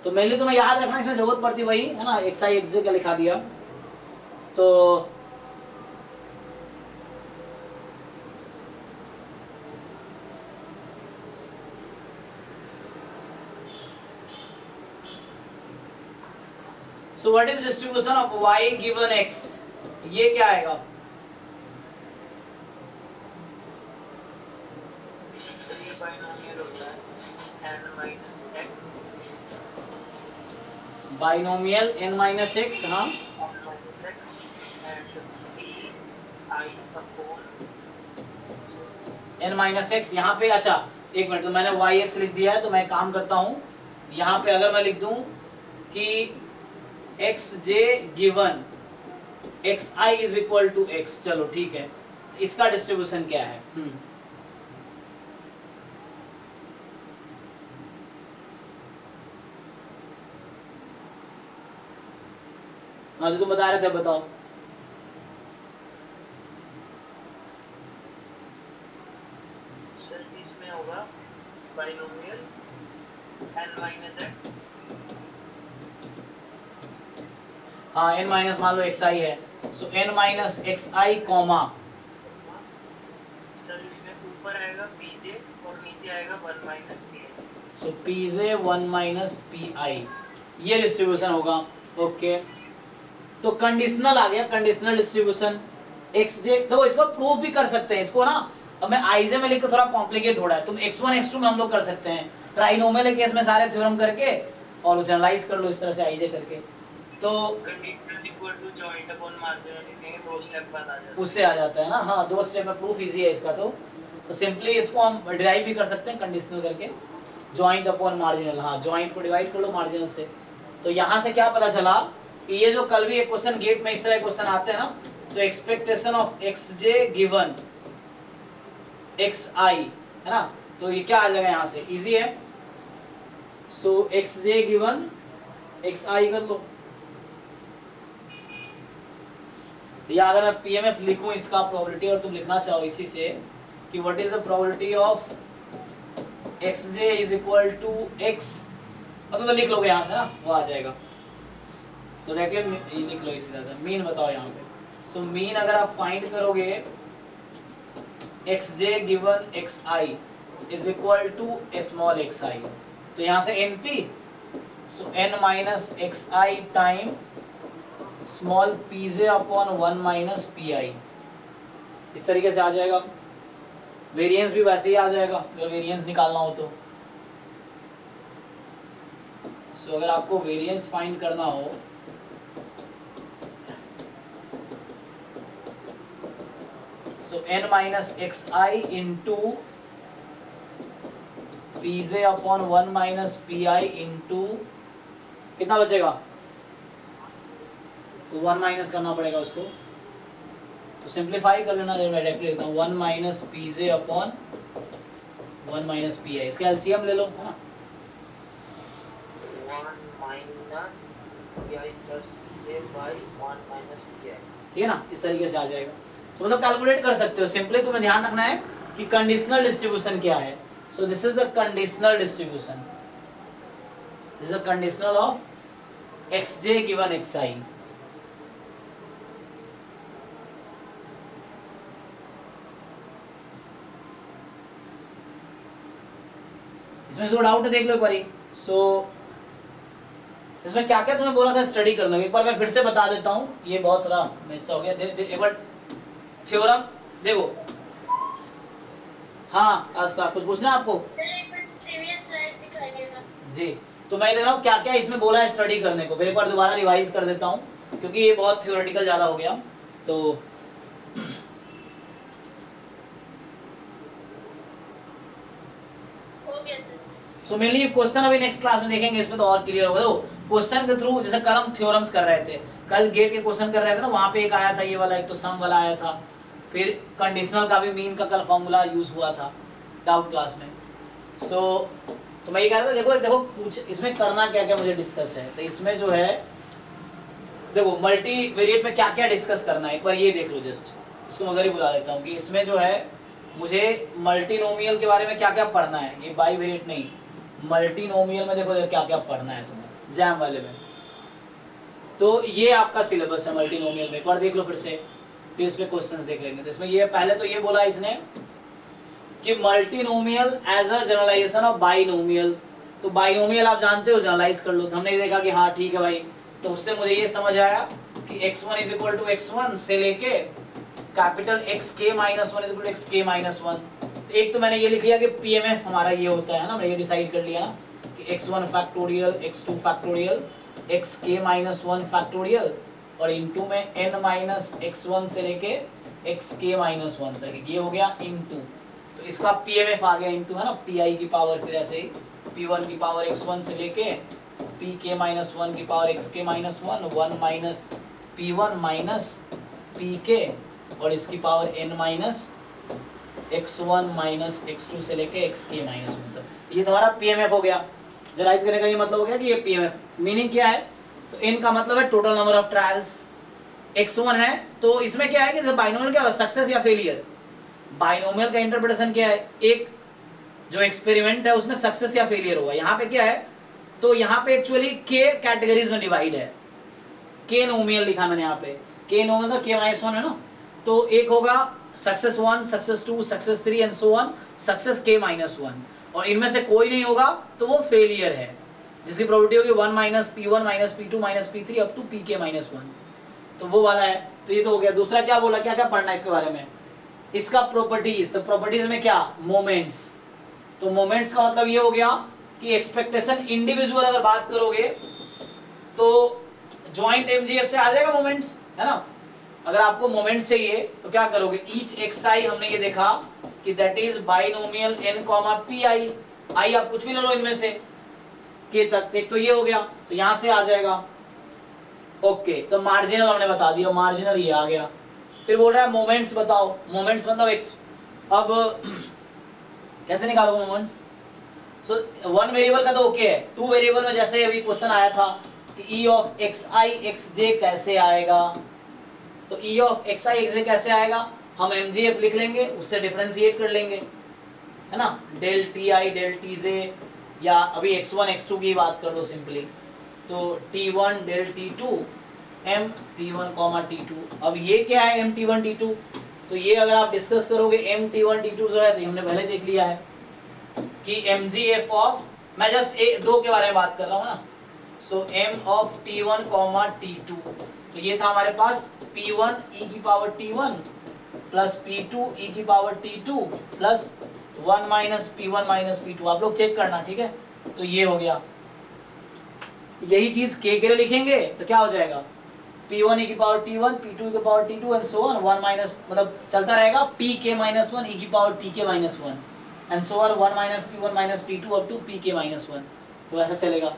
तो मेनली तुम्हें याद रखना, इसमें जरूरत पड़ती वही है ना, एक्स आई एक्स जे का लिखा दिया। तो so what is distribution of y given x, ये क्या आएगा, बाइनोमियल n माइनस एक्स, हाँ n माइनस एक्स यहाँ पे, अच्छा एक मिनट, तो मैंने वाई एक्स लिख दिया है, तो मैं काम करता हूँ यहाँ पे अगर मैं लिख दूं कि x j given x i is equal to x, चलो ठीक है, इसका डिस्ट्रीब्यूशन क्या है, हाँ जो तुम बता रहे थे बताओ। सर इसमें होगा बाइनोमियल n माइनस x, हाँ n माइनस मान लो एक्स आई है, सो n माइनस एक्स आई कॉमा, सर इसमें ऊपर आएगा pj और नीचे आएगा 1 माइनस pi, सो pj 1 माइनस pi, ये डिस्ट्रीब्यूशन होगा। ओके, तो कंडीशनल आ गया, कंडीशनल डिस्ट्रीब्यूशन xj, देखो इसको प्रूव भी कर सकते हैं, इसको ना अब मैं आईजे में लिख के थोड़ा कॉम्प्लिकेट हो रहा है, तुम x1 x2 में हम लोग कर सकते हैं, ट्राइनोमियल केस में सारे थ्योरम करके और जनरलाइज कर लो इस तरह से आईजे करके, तो conditional equal to joint upon marginal लिखेंगे, 2 स्टेप बाद आ जाता है। उससे आ जाता है ना, हाँ 2 स्टेप में प्रूफ इजी है इसका। तो सिंपली इसको हम डिराइव भी कर सकते हैं कंडीशनल करके, जॉइंट अपॉन मार्जिनल, हाँ जॉइंट को डिवाइड कर लो मार्जिनल से। तो यहाँ से क्या पता चला कि ये जो कल भी एक क्वेश्चन गेट में इस तरह क्वेश्चन आते हैं ना, तो expectation of x j given x i है ना, तो ये क्या आ जाएगा यहाँ से, इजी है। सो एक्स जे गिवन एक्स आई कर लो, या अगर मैं पीएमएफ लिखूं इसका प्रोबेबिलिटी और तुम लिखना चाहो इसी से कि what is the probability of x j is equal to x, तो लिख लोगे यहाँ से ना, वो आ जाएगा। तो डायरेक्टली लिख लो इसी तरह से, मीन बताओ यहाँ पे। सो मीन अगर आप फाइंड करोगे x j given x i is equal to small x i, तो यहाँ से n p, so n minus x i time small p J upon 1 minus P i, इस तरीके से आ जाएगा। वेरिएंस भी वैसे ही आ जाएगा अगर वेरिएंस निकालना हो तो। सो अगर आपको वेरिएंस फाइंड करना हो सो n minus x I into P J upon 1 minus P i into कितना बचेगा, तो 1 माइनस करना पड़ेगा उसको, तो सिंप्लीफाई कर लेना, डायरेक्टली लिखता हूँ 1 minus P J upon 1 minus P I, इसका एलसीएम ले लो है ना, 1 minus P i plus J by 1 minus P I, ठीक है ना, इस तरीके से आ जाएगा। तो मतलब कैलकुलेट कर सकते हो, सिंपली तुम्हें ध्यान रखना है कि कंडीशनल डिस्ट्रीब्यूशन क्या है। So this is the conditional distribution, this is the conditional of x j given x i. इसमें जो डाउट है देख लो एक बारी। सो इसमें क्या क्या तुम्हें बोला था स्टडी करना, एक बार मैं फिर से बता देता हूँ, ये बहुत थोड़ा मिस हो गया। एक बार थ्योरम देखो, हाँ आस्था कुछ पूछना है आपको जी, तो मैं दे रहा हूँ क्या क्या इसमें बोला है स्टडी करने को, एक बार दोबारा रिवाइज कर देता हूँ क्योंकि ये बहुत थ्योरेटिकल ज्यादा हो गया। तो सो मेनली क्वेश्चन अभी नेक्स्ट क्लास में देखेंगे, इसमें तो और क्लियर होगा। तो क्वेश्चन के थ्रू, जैसे कल हम थ्योरम्स कर रहे थे, कल गेट के क्वेश्चन कर रहे थे ना, वहां पे एक आया था ये वाला, एक तो सम वाला आया था, फिर कंडीशनल का भी मीन का कल फॉर्मूला यूज हुआ था डाउट क्लास में। सो तो मैं ये कह रहा था, देखो देखो पूछ इसमें करना क्या क्या मुझे डिस्कस है। तो इसमें जो है देखो मल्टी वेरिएट में क्या क्या डिस्कस करना है, एक बार ये देख लो जस्ट, इसको मैं उधर ही बुला लेता हूँ कि इसमें जो है मुझे मल्टीनोमियल के बारे में क्या क्या पढ़ना है, ये बाई वेरिएट नहीं, मल्टीनोमियल में देखो क्या क्या पढ़ना है तुम्हें जैम वाले में। तो ये आपका सिलेबस है मल्टीनोमियल में, एक बार देख लो फिर से, फिर इस पे क्वेश्चंस देख लेंगे। तो इसमें ये पहले तो ये बोला इसने कि multinomial as a generalization of binomial. तो बाइनोमियल आप जानते हो, जनरलाइज कर लो। तो हमने देखा कि हाँ ठीक है भाई, तो उससे मुझे ये समझ आया कि x1 is equal to x1 से लेके capital xk minus 1 is equal to xk minus 1। एक तो मैंने ये लिख लिया कि पीएमएफ हमारा ये होता है ना, मैंने ये डिसाइड कर लिया ना कि x1 factorial, x2 factorial, xk minus 1 factorial और इनटू में n माइनस x1 से लेके xk माइनस 1 तक, ये हो गया इनटू। तो इसका पीएमएफ आ गया इनटू, है ना, पी की पावर, फिर ऐसे ही p1 की पावर x1 से लेके pk माइनस 1 की power xk minus 1 minus p1 minus pk और इसकी power n minus x1 minus x2 से लेके xk माइनस 1 तक। ये तुम्हारा पीएमएफ हो गया। जनरलाइज करने का ये मतलब हो गया कि ये पीएमएफ मीनिंग क्या है, तो n का मतलब है total number of trials, x1 है तो इसमें क्या है कि बाइनोमियल क्या होगा, सक्सेस या फेलियर। बाइनोमियल का इंटरप्रिटेशन क्या है, एक जो एक्सपेरिमेंट है उसमें सक्सेस या फेलियर होगा। यहाँ पे क्या है, तो यहाँ पे एक्चुअली k कैटेगरीज में डिवाइड है, k नोमियल लिखा मैंने यहाँ पे, k नोमियल का k माइनस 1 है ना, तो एक होगा success 1, success 2, success 3 and so on, success k minus 1, और इनमें से कोई नहीं होगा तो वो फेलियर है, जिसकी प्रोबेबिलिटी होगी 1 minus p1 minus p2 minus p3 up to pk minus 1, तो वो वाला है। तो ये तो हो गया। दूसरा क्या बोला, क्या क्या पढ़ना है इसके बारे में, इसका प्रॉपर्टीज, तो प्रॉपर्टीज में क्या, मोमेंट्स। तो मोमेंट्स का मतलब ये हो गया कि एक्सपेक्टेशन इंडिविजुअल अगर बात करोगे तो ज्वाइंट एमजीएफ से आ जाएगा मोमेंट्स, है ना। अगर आपको मोमेंट्स चाहिए तो क्या करोगे, ईच एक्स आई हमने ये देखा कि that is binomial n comma p i. आई आप कुछ भी ले लो इनमें से के तक, एक तो ये हो गया, तो यहां से आ जाएगा। ओके, तो मार्जिनल हमने बता दिया, मार्जिनल ये आ गया। फिर बोल रहा है मोमेंट्स बताओ, मोमेंट्स मतलब एक्स। अब कैसे निकालोगे मोमेंट्स? सो वन वेरिएबल का तो ओके है, टू वेरिएबल में जैसे अभी क्वेश्चन आया था कि e of x i x j कैसे आएगा, तो e of x i x j कैसे आएगा, हम एमजीएफ लिख लेंगे, उससे डिफरेंशिएट कर लेंगे, है ना, del t i del t j, या अभी x1 x2 की बात कर लो सिंपली, तो t1 del t2 m t1 comma t2। अब ये क्या है m t1 t2, तो ये अगर आप डिस्कस करोगे m t1 t2 जो है, तो हमने पहले देख लिया है कि mgf ऑफ, मैं जस्ट दो के बारे में बात कर रहा हूँ ना, सो m of t1 comma t2, तो ये था हमारे पास p1 e की power t1 plus p2 e की power t2 plus 1 minus p1 minus p2, आप लोग चेक करना, ठीक है। तो ये हो गया, यही चीज k के लिए लिखेंगे तो क्या हो जाएगा, p1 e की पावर t1 p2 e की power t2 and so on, 1 minus मतलब चलता रहेगा pk माइनस 1 e की power tk minus 1 and so on, 1 minus p1 minus p2 up to pk minus 1, तो ऐसा चलेगा।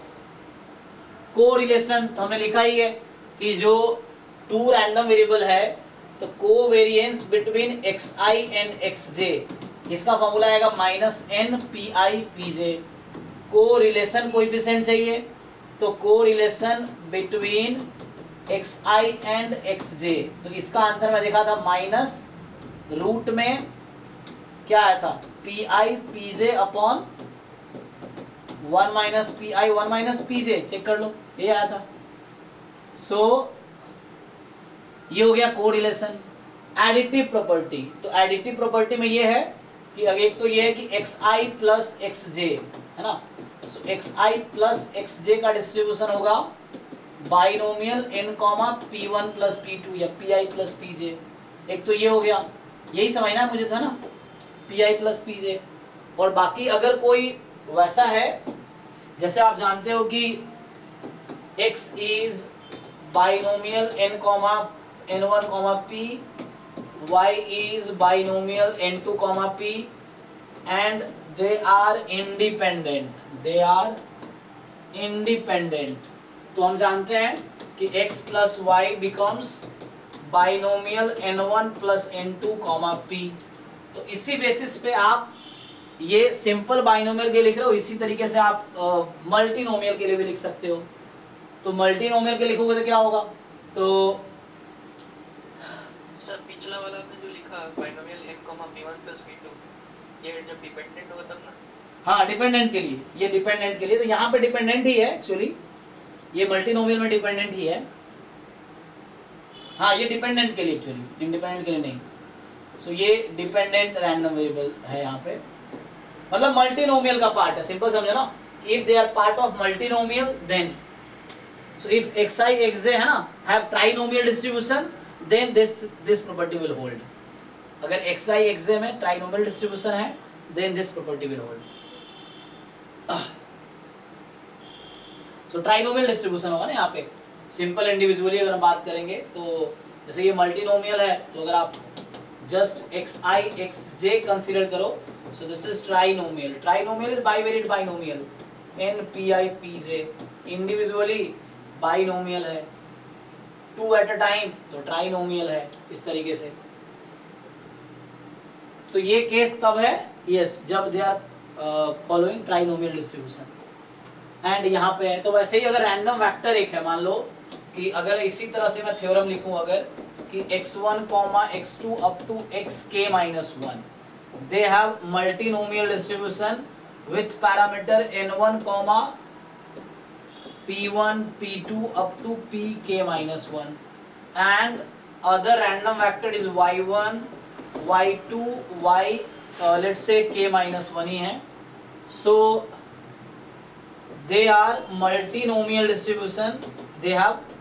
कोरिलेशन तो हमने लिखा ही है कि जो टू रैंडम वेरिएबल है तो covariance between xi and xj, इसका फॉर्मूला आएगा minus n p I P j. Correlation coefficient चाहिए तो correlation between xi and xj, तो इसका आंसर मैं देखा था माइनस रूट में क्या आया था, P I P J upon 1 minus P I 1 minus P J, check कर लो ये आया था। सो ये हो गया कोरिलेशन। एडिटिव प्रॉपर्टी, तो एडिटिव प्रॉपर्टी में ये है कि एक तो ये है कि xi प्लस xj, है ना, सो xi प्लस xj का डिस्ट्रीब्यूशन होगा binomial n comma p1 plus p2 या pi प्लस pj, एक तो ये हो गया, यही समझना है मुझे था ना, pi प्लस pj। और बाकी अगर कोई वैसा है जैसे आप जानते हो कि x is binomial n comma n1 comma p, y is binomial n2 comma p and they are independent, they are independent, तो हम जानते हैं कि x plus y becomes binomial n1 plus n2 comma p। तो इसी बेसिस पे आप ये सिंपल बाइनोमियल के लिख रहे हो, इसी तरीके से आप मल्टीनोमियल के लिए भी लिख सकते हो। तो मल्टीनोमियल के लिखोगे तो क्या होगा, तो सर पिछला वाला आपने जो लिखा binomial n, p1 plus p2, ये जब डिपेंडेंट होगा तब ना। हाँ डिपेंडेंट के लिए, ये डिपेंडेंट के लिए, तो यहाँ पे डिपेंडेंट ही है एक्चुअली, ये मल्टीनोमियल में डिपेंडेंट ही है। हाँ ये डिपेंडेंट के लिए एक्चुअली, इंडिपेंडेंट के लिए नहीं। सो ये डिपेंडेंट रैंडम वेरिएबल है यहाँ पे, मतलब मल्टीनोमियल का पार्ट है, सिंपल समझो ना, if they are part of multinomial then, so if xi xj है ना have trinomial distribution then this property will hold. अगर xi xj में ट्राइनोमियल डिस्ट्रीब्यूशन है then this property will hold. So trinomial distribution होगा ना यहाँ पे, सिंपल इंडिविजुअली अगर हम बात करेंगे तो जैसे ये मल्टीनोमियल है तो अगर आप जस्ट xi xj कंसीडर करो, सो this is trinomial, trinomial is bivariate binomial n pi pj, individually binomial है, टू एट अ टाइम तो ट्राइनोमियल है, इस तरीके से। सो ये केस तब है यस जब they are following trinomial distribution. And यहाँ पे है तो वैसे ही अगर रैंडम वेक्टर एक है, मान लो कि अगर इसी तरह से मैं थ्योरम लिखूं अगर कि x1 x2 up to xk minus 1 they have multinomial distribution with parameter n1 p1 p2 up to pk minus 1 and other random vector is y1 y2 y let's say k minus 1 ही है। So they are multinomial distribution, they have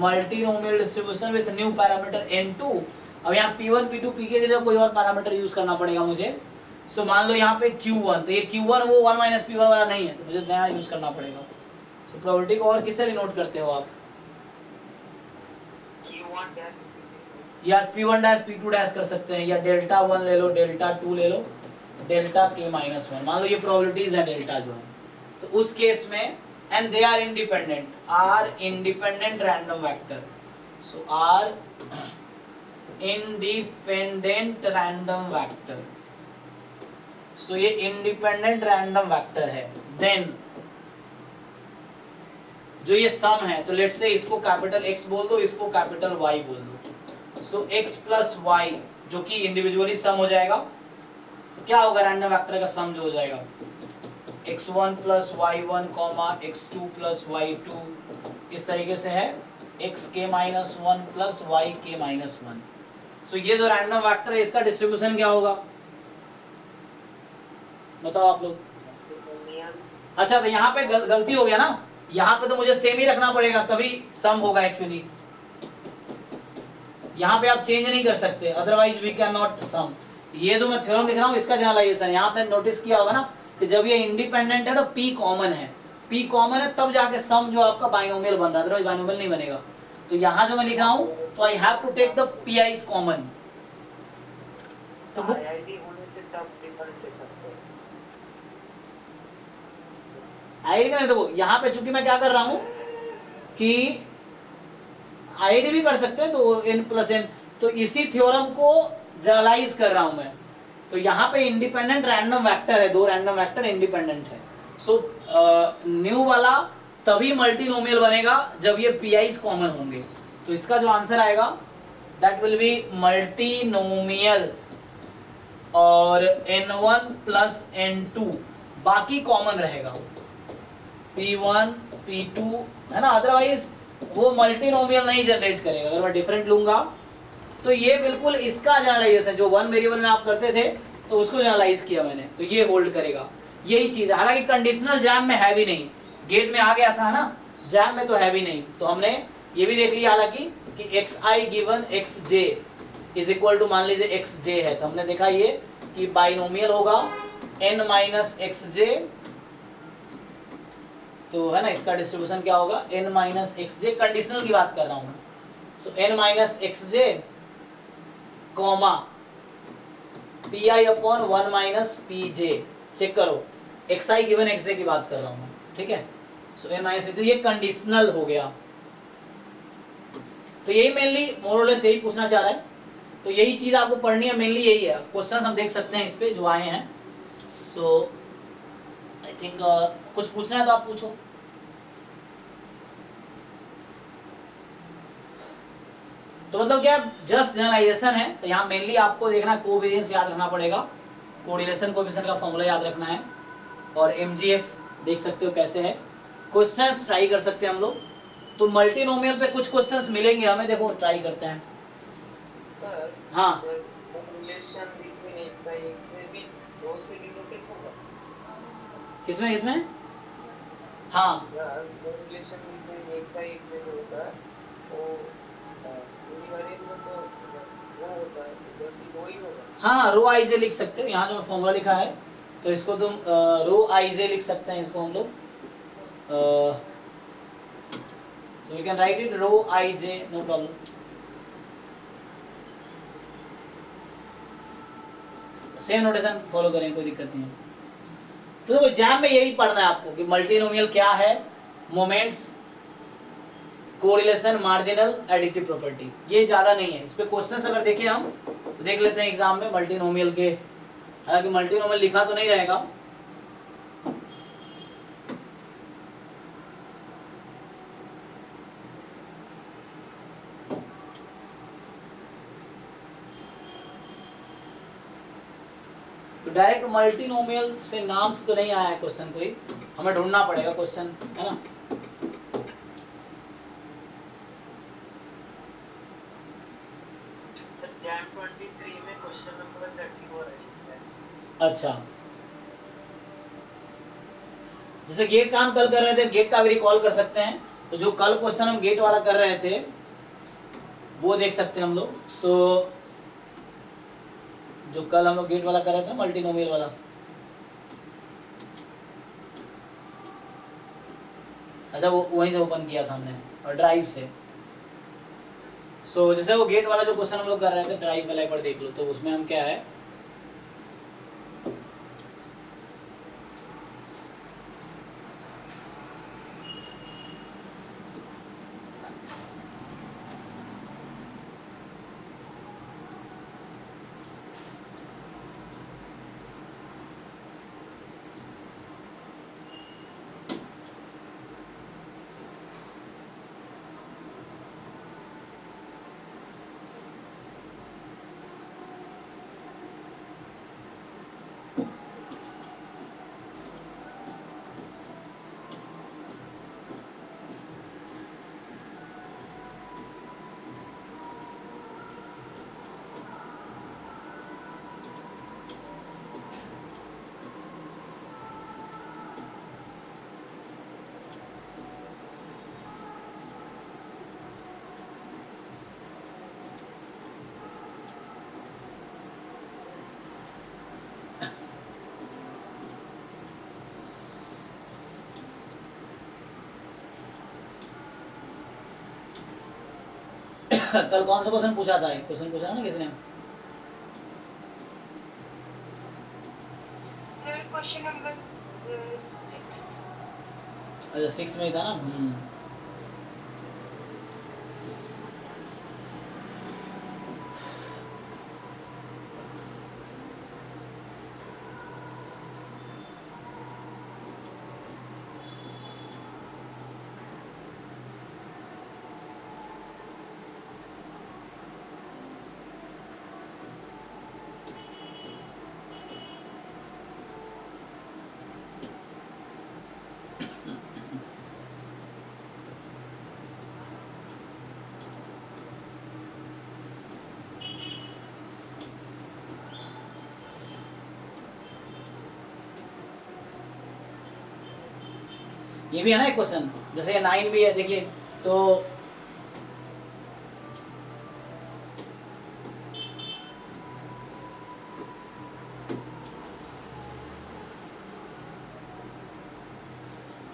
multinomial distribution with new parameter n2 अब यहाँ P1 P2 Pk के लिए कोई और पैरामीटर यूज करना पड़ेगा मुझे। सो मान लो यहाँ पे Q1, तो ये Q1 वो 1 माइनस P1 वाला नहीं है, तो मुझे नया यूज करना पड़ेगा। सो प्रोबेबिलिटी को और किससे डिनोट करते हो आप? Q1 डैश या P1 डैश P2 डैश कर सकते हैं, या डेल्टा 1 ले लो, डेल्टा 2 ले लो, डेल्टा K माइनस 1। मान लो ये प्रोबेबिलिटीज है डेल्टा जो है, तो उस केस में and they are independent random vector. So are independent random vector. So ये इंडिपेंडेंट रैंडम वेक्टर है। देन जो ये सम है, तो लेट्स से इसको कैपिटल X बोल दो, इसको कैपिटल Y बोल दो। सो X प्लस Y जो कि इंडिविजुअली सम हो जाएगा, तो क्या होगा रैंडम वेक्टर का सम जो हो जाएगा x1 plus y1 comma x2 plus y2, इस तरीके से है xk minus 1 plus yk minus 1। सो ये जो रैंडम वेक्टर है इसका डिस्ट्रीब्यूशन क्या होगा बताओ आप लोग। अच्छा, तो यहाँ पे गलती हो गया ना, यहाँ पे तो मुझे सेम ही रखना पड़ेगा तभी सम होगा एक्चुअली। यहाँ पे आप चेंज नहीं कर सकते, otherwise we can not sum. ये जो मैं थ्योरम लिख रहा हूँ इसका जनरलाइजेशन, यहाँ पे नोटिस किया होगा ना कि जब ये इंडिपेंडेंट है तो P कॉमन है, P कॉमन है तब जाके सम जो आपका बाइनोमियल बन रहा है, अदरवाइज बाइनोमियल नहीं बनेगा। तो यहाँ जो मैं लिख रहा हूँ तो I have to take the PI's common. तो आईआईडी होने से तब डिफरेंट ले सकते हैं। आईडी का नहीं, देखो यहाँ पे चूंकि मैं क्या कर रहा हूँ कि आईडी भी कर सकते हैं, तो n प्लस n, तो इसी थ्योरम को जनरलाइज कर रहा हूं मैं। तो यहाँ पे इंडिपेंडेंट रैंडम वेक्टर है, दो रैंडम वेक्टर इंडिपेंडेंट है। सो न्यू वाला तभी मल्टीनोमियल बनेगा जब ये PI's कॉमन होंगे। तो इसका जो आंसर आएगा दैट विल बी मल्टीनोमियल और n1 प्लस n2 बाकी कॉमन रहेगा, P1 P2 है ना, अदरवाइज वो मल्टीनोमियल नहीं जनरेट करेगा। अगर मैं डिफरेंट लूंगा तो ये बिल्कुल इसका जनरलाइजेशन जो वन वेरिएबल में आप करते थे तो उसको जनरलाइज किया मैंने, तो ये होल्ड करेगा, यही चीज है। हालांकि कंडीशनल जैम में है भी नहीं, गेट में आ गया था ना, जैम में तो है भी नहीं। तो हमने ये भी देख लिया हालांकि कि xi given xj is equal to मान लीजिए xj है, तो हमने देखा ये कि बाइनोमियल होगा n माइनस xj, तो है ना इसका डिस्ट्रीब्यूशन क्या होगा n माइनस xj, कंडीशनल की बात कर रहा हूं मैं। So n minus xj comma pi upon 1 minus pj, check करो xi गिवन xj की बात कर रहा हूं मैं, ठीक है। सो n माइनस xj ये कंडीशनल हो गया। तो यही मेनली मोरलेस यही पूछना चाह रहा है, तो यही चीज आपको पढ़नी है, मेनली यही है। क्वेश्चंस हम देख सकते हैं इस पे जो आए हैं। सो आई थिंक कुछ पूछना है तो आप पूछो। तो मतलब क्या जस्ट जनरलाइजेशन है, तो यहाँ मेनली आपको देखना कोवेरिएंस याद रखना पड़ेगा, कोरिलेशन कोएफिशिएंट का फॉर्मूला याद रखना है, और MGF देख सकते हो कैसे है। क्वेश्चंस ट्राई कर सकते हैं हम लोग, तो मल्टीनोमियल पे कुछ क्वेश्चंस मिलेंगे हमें, देखो ट्राई करते हैं। सर हाँ relation between x i x से भी रो से डिनोटेड होगा किसमें किसमें? हाँ यार, relation between x i x जो होता है वो यूनिवेरिएबल में तो वो होता है, इधर भी वो ही होगा। हाँ रो आई जे लिख सकते हो, यहाँ जो फॉर्मूला लिखा है तो इसको तुम रो आई जे लिख सकते हैं, इसको हम लोग so we can write it rho ij, no problem। Same notation follow करें, कोई दिक्कत नहीं है। तो देखो एग्जाम में यही पढ़ना है आपको कि मल्टीनोमियल क्या है, moments, correlation, marginal, additive property, ये ज्यादा नहीं है। इस पे क्वेश्चंस अगर देखें हम तो देख लेते हैं एग्जाम में मल्टीनोमियल के, हालांकि मल्टीनोमियल लिखा तो नहीं रहेगा। तो डायरेक्ट मल्टीनोमियल से नाम से तो नहीं आया है क्वेश्चन, कोई हमें ढूंढना पड़ेगा क्वेश्चन, है ना। सर जैम 23 में क्वेश्चन नंबर 34 है। अच्छा, जैसे गेट का हम कल कर रहे थे, गेट का भी रिकॉल कर सकते हैं। तो जो कल क्वेश्चन हम गेट वाला कर रहे थे वो देख सकते हैं हम लोग। तो जो कल हम लोग गेट वाला कर रहे थे ना, मल्टीनोमियल वाला। अच्छा वो वहीं से ओपन किया था हमने और ड्राइव से। सो जैसे वो गेट वाला जो क्वेश्चन हम लोग कर रहे थे ड्राइव वाला, एक बार देख लो। तो उसमें हम क्या है, कल कौन सा क्वेश्चन पूछा था? क्वेश्चन पूछा था ना किसने? Sir question number 6। अच्छा 6 में ही था ना। ये भी है ना एक क्वेश्चन, जैसे ये 9 भी है देखिए। तो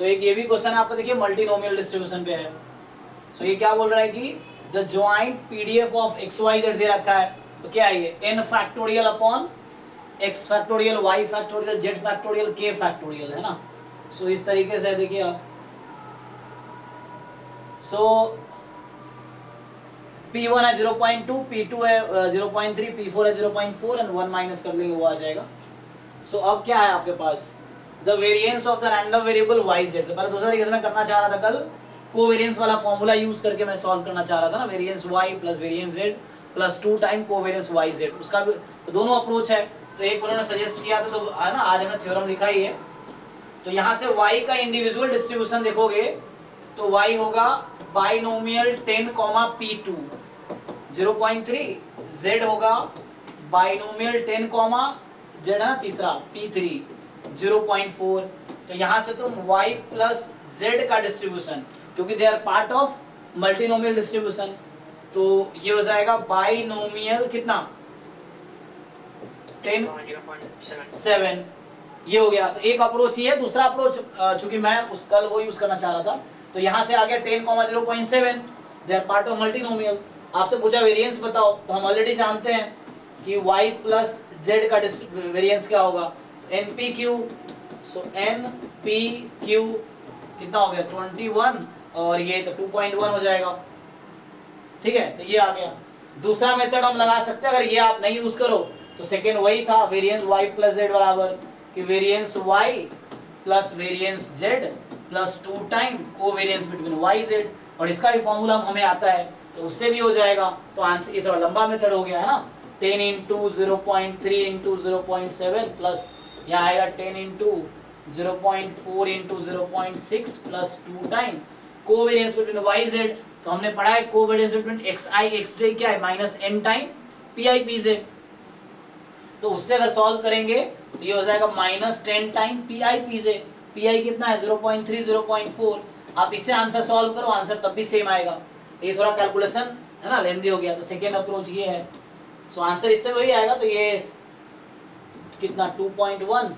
एक ये भी क्वेश्चन आपका देखिए मल्टीनोमियल डिस्ट्रीब्यूशन पे है। सो ये क्या बोल रहा है कि the joint PDF of x y z दे रखा है। तो क्या है ये, n factorial upon x factorial, y factorial, z factorial, k factorial, है ना। सो इस तरीके से देखिए आप। सो P1 है 0.2, P2 है 0.3, P4 है 0.4 एंड 1 माइनस कर लेंगे वो आ जाएगा। सो अब क्या है आपके पास, the variance of the random variable y z। तो पहले दूसरा तरीके से मैं करना चाह रहा था कल, कोवेरिएंस वाला फॉर्मूला यूज करके मैं सॉल्व करना चाह रहा था ना, variance y plus variance z plus 2 time covariance y z। उसका भी तो दोनों अप्रोच है। तो एक उन्होंने सजेस्ट किया था, तो है ना, आज हमने थ्योरम लिखा ही है। तो यहाँ से y का इंडिविजुअल डिस्ट्रीब्यूशन देखोगे तो y होगा बाइनोमियल 10, P2 0.3, z होगा बाइनोमियल 10, z है ना तीसरा P3 0.4। तो यहाँ से तुम y प्लस z का डिस्ट्रीब्यूशन, क्योंकि they are part of multinomial distribution, तो ये हो जाएगा बाइनोमियल कितना 10, 7। ये हो गया। तो एक अप्रोच ही है। दूसरा अप्रोच चूंकि मैं उस कल वो यूज करना चाह रहा था, तो यहाँ से आ गया 10, 0.7, they are part of multinomial. आपसे पूछा वेरिएंस बताओ, तो हम ऑलरेडी जानते हैं कि y प्लस z का वेरिएंस क्या होगा, NPQ। सो NPQ कितना हो गया 21, और ये तो 2.1 हो जाएगा। ठीक है, तो ये आ गया। दूसरा मेथड हम लगा सकते हैं, अगर ये आप नहीं यूज करो तो सेकेंड वही था, वेरिएंस y प्लस z बराबर कि variance y plus variance z plus 2 time covariance between y z, और इसका भी फॉर्मूला हमें आता है, तो उससे भी हो जाएगा। तो आंसर ये थोड़ा लंबा मेथड हो गया है ना, 10 इंटू 0.3 इंटू 0.7 प्लस यहाँ आएगा 10 into 0.4 into 0.6 plus 2 time covariance between y z। तो हमने पढ़ा है कोवेरिएंस बिटवीन xi xj क्या है, minus n time pi pj। तो उससे अगर सॉल्व करेंगे तो ये हो जाएगा minus 10 time pi pj। pi कितना है 0.3, 0.4। आप इससे आंसर सॉल्व करो, आंसर तब भी सेम आएगा। ये थोड़ा कैलकुलेशन है ना लेंदी हो गया, तो सेकेंड अप्रोच ये है। सो आंसर इससे वही आएगा। तो ये कितना 2.1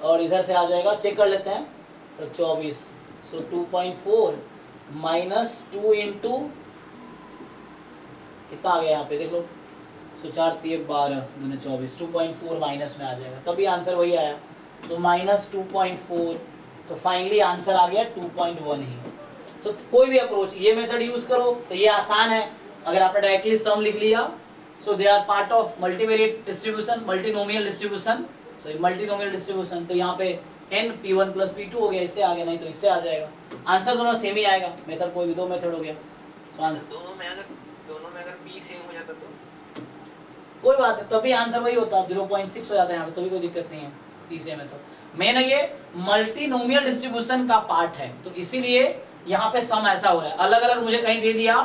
और इधर से आ जाएगा, चेक कर लेते हैं, तो 24, सो 2.4 माइनस 2 इंटू कितना आ गया यहाँ पे देखो, सो 4 3 12 दूने 24, 2.4 माइनस में आ जाएगा, तभी आंसर वही आया, तो माइनस 2.4, तो फाइनली आंसर आ गया 2.1 ही। तो कोई भी अप्रोच, ये मेथड यूज करो तो ये आसान है, अगर आपने डायरेक्टली सम लिख लिया, so they are part of multivariate distribution, multinomial distribution, so multinomial distribution, तो यहाँ पे n p1 प्लस p2 हो गया, इससे आ गया, नहीं तो इससे आ जाएगा, आंसर दोनों सेम ही आएगा, मेथड कोई भी दो मेथड हो गया, तो आंसर दोनों में अगर p सेम हो जाता तो कोई बात नहीं, तभी आंसर वही होता है, 0.6 हो जाता है यहाँ पे, तभी कोई दिक्कत नहीं है, p सेम है तो मैंने ये मल्टीनोमियल डिस्ट्रीब्यूशन का पार्ट है, तो इसीलिए यहाँ पे सम ऐसा हो रहा है, अलग अलग मुझे कहीं दे दिया,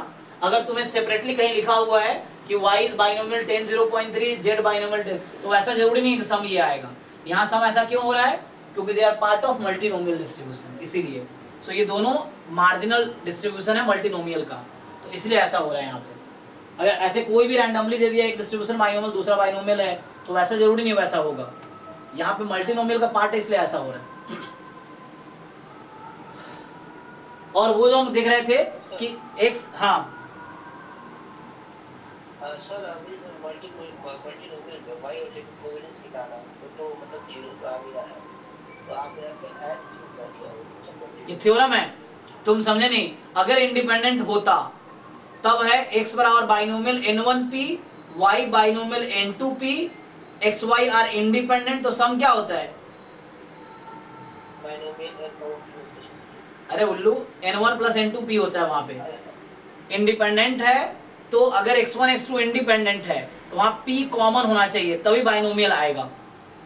अगर तुम्हें सेपरेटली कहीं लिखा हुआ है कि y is binomial 10 0.3 z binomial 10, तो ऐसा जरूरी नहीं कि सम ये आएगा, यहाँ सम ऐसा क्यों हो रहा है, क्योंकि they are part of multinomial distribution, इसीलिए, सो ये दोनों मार्जिनल डिस्ट्रीब्यूशन है मल्टीनोमियल का, तो इसलिए ऐसा हो रहा है यहाँ पे। अगर ऐसे कोई भी रैंडमली दे दिया एक डिस्ट्रीब्यूशन बाइनोमियल दूसरा बाइनोमियल है, तो वैसा जरूरी नहीं वैसा होगा, यहाँ पे मल्टीनोमियल का पार्ट है इसलिए ऐसा हो रहा है। और वो जो हम देख रहे थे कि x, हाँ सर अभी सर मल्टीनोमियल पे y और z कोवेरियंस निकाला तो मतलब 0 पे आ गया है, तो आप यहाँ पे ऐड कर दिया, ये थ्योरम है, तुम समझे नहीं, अगर इंडिपेंडेंट होता तब है x बराबर binomial n1p, y binomial n2p, xy are independent, तो सम क्या होता है, बाइनोमियल अरे उल्लू n1 प्लस n2p होता है, वहां पे इंडिपेंडेंट है, तो अगर x1 x2 इंडिपेंडेंट है तो वहां p कॉमन होना चाहिए तभी बाइनोमियल आएगा,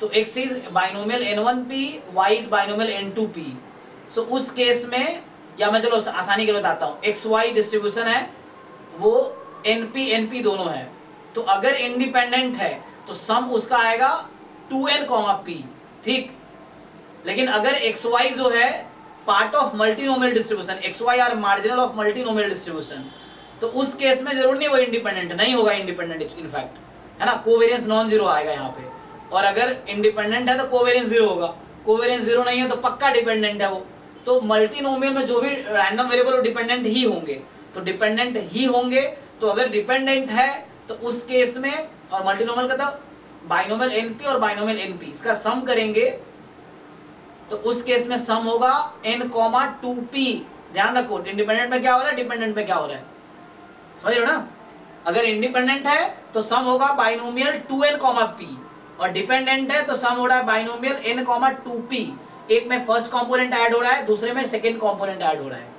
तो x is binomial n1p, y is binomial n2p, सो उस केस में, या मैं चलो आसानी के लिए बताता हूँ, xy डिस्ट्रीब्यूशन है वो np np दोनों है, तो अगर इंडिपेंडेंट है तो सम उसका आएगा 2n, p, ठीक, लेकिन अगर xy जो है part of multinomial distribution, xy are marginal of multinomial distribution, तो उस केस में जरूर नहीं वो इंडिपेंडेंट नहीं होगा, इंडिपेंडेंट इनफैक्ट, है ना, कोवेरियंस नॉन जीरो आएगा यहाँ पे, और अगर इंडिपेंडेंट है तो कोवेरियंस जीरो होगा, कोवेरियंस जीरो नहीं है तो पक्का डिपेंडेंट है वो, तो मल्टीनोमियल में जो भी रैंडम वेरिएबल डिपेंडेंट ही होंगे, तो डिपेंडेंट ही होंगे, तो अगर डिपेंडेंट है तो उस केस में, और मल्टीनोमियल का था बाइनोमियल np और बाइनोमियल np, इसका सम करेंगे तो उस केस में सम होगा n, 2p, ध्यान रखो, इंडिपेंडेंट में क्या हो रहा है, डिपेंडेंट में क्या हो रहा है, समझ रहे हो ना, अगर इंडिपेंडेंट है तो सम होगा बाइनोमियल 2n, p, और डिपेंडेंट है तो सम हो रहा है बाइनोमियल n, 2p, एक में फर्स्ट कंपोनेंट ऐड हो रहा है, दूसरे में सेकंड कंपोनेंट ऐड हो रहा है,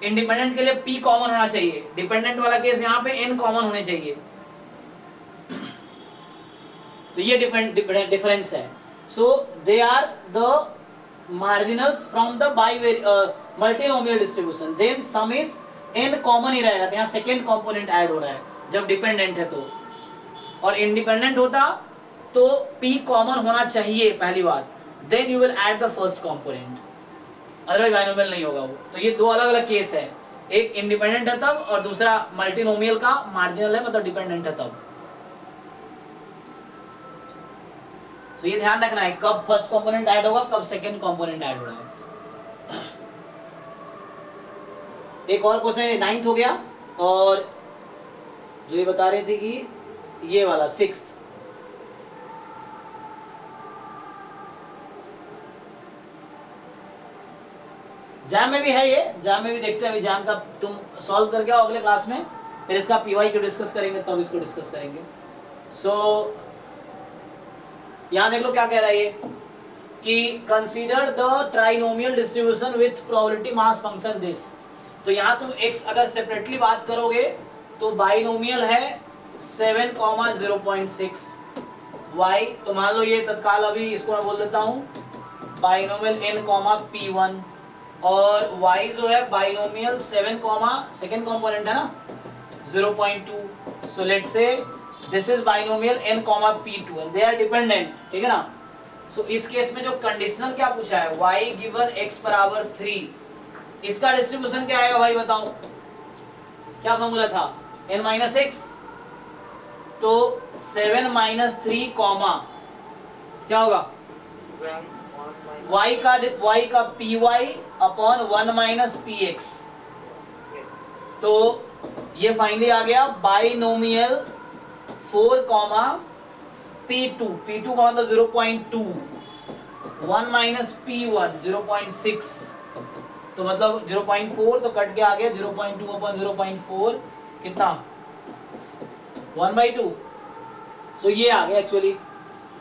इंडिपेंडेंट के लिए p कॉमन होना चाहिए, डिपेंडेंट वाला केस यहाँ पे n कॉमन होने चाहिए, तो ये डिफरेंस है, so they are the marginals from the multinomial distribution, then sum is n common ही रहेगा, तो यहाँ सेकेंड कंपोनेंट ऐड हो रहा है जब डिपेंडेंट है तो, और इंडिपेंडेंट होता तो p कॉमन होना चाहिए पहली बात, then you will add the first component, otherwise binomial नहीं होगा वो, तो ये दो अलग अलग केस है, एक इंडिपेंडेंट है तब, और दूसरा मल्टीनोमियल का मार्जिनल है मतलब डिपेंडेंट है तब, तो ये ध्यान रखना है कब फर्स्ट कंपोनेंट ऐड होगा, कब सेकंड कंपोनेंट ऐड हो रहा है। एक और क्वेश्चन 9th हो गया, और जो ये बता रहे थे कि ये वाला 6th, जैम में भी है, ये जैम में भी देखते हैं, अभी जैम का तुम सॉल्व करके आओ अगले क्लास में, फिर इसका पीवाई को डिस्कस करेंगे, तब इसको डिस्कस करेंगे। सो यहां देख लो क्या कह रहा है ये, कि consider the trinomial distribution with probability mass function this, तो यहाँ तुम x अगर सेपरेटली बात करोगे तो बाइनोमियल है 7, 0.6, y, तो मान लो ये तत्काल अभी इसको मैं बोल देता हूँ बाइनोमियल n, p1, और y जो है बाइनोमियल 7, सेकेंड कंपोनेंट है ना 0.2, so let's say this is binomial n, p2 and they are dependent, ठीक है ना, सो इस केस में जो कंडीशनल क्या पूछा है, y गिवन x बराबर 3, इसका डिस्ट्रीब्यूशन क्या आएगा भाई बताओ, क्या फॉर्मूला था, n - x, तो 7 माइनस 3 कॉमा क्या होगा y का P Y upon 1 minus P X. तो ये फाइनली आ गया बाइनोमियल 4 कॉमा P2 का मतलब 0.2 1 माइनस P1 0.6 तो मतलब 0.4 तो कट के आ गया 0.2 अपॉन 0.4 कितना 1/2। सो ये आ गया एक्चुअली।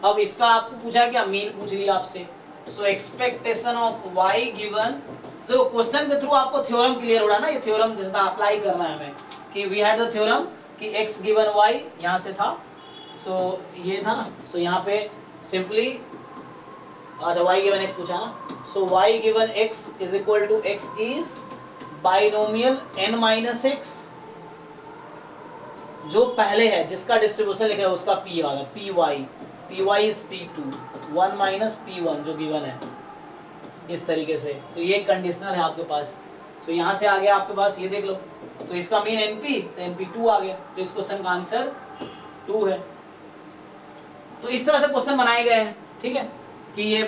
अब इसका आपको पूछा क्या मीन पूछ लिया आपसे। So expectation of y given, तो क्वेश्चन के थ्रू आपको थ्योरम क्लियर हो रहा है ना, ये थ्योरम जिसका अप्लाई करना है हमें कि वी हैड द थ्योरम कि x गिवन y यहाँ से था। सो ये था ना, सो यहाँ पे सिंपली अच्छा y गिवन x पूछा ना, so y given x is equal to x is binomial n minus x, जो पहले है जिसका डिस्ट्रीब्यूशन लिख रहे हैं उसका p आ गया py is p2 1 minus p1 जो गिवन है इस तरीके से। तो ये कंडीशनल है आपके पास। तो यहाँ से आ गया आपके पास, ये देख लो, तो इसका मीन np तो np 2 आ गया, तो इस क्वेश्चन का आंसर 2 है। तो इस तरह से क्वेश्चन बनाए गए हैं, ठीक है, कि ये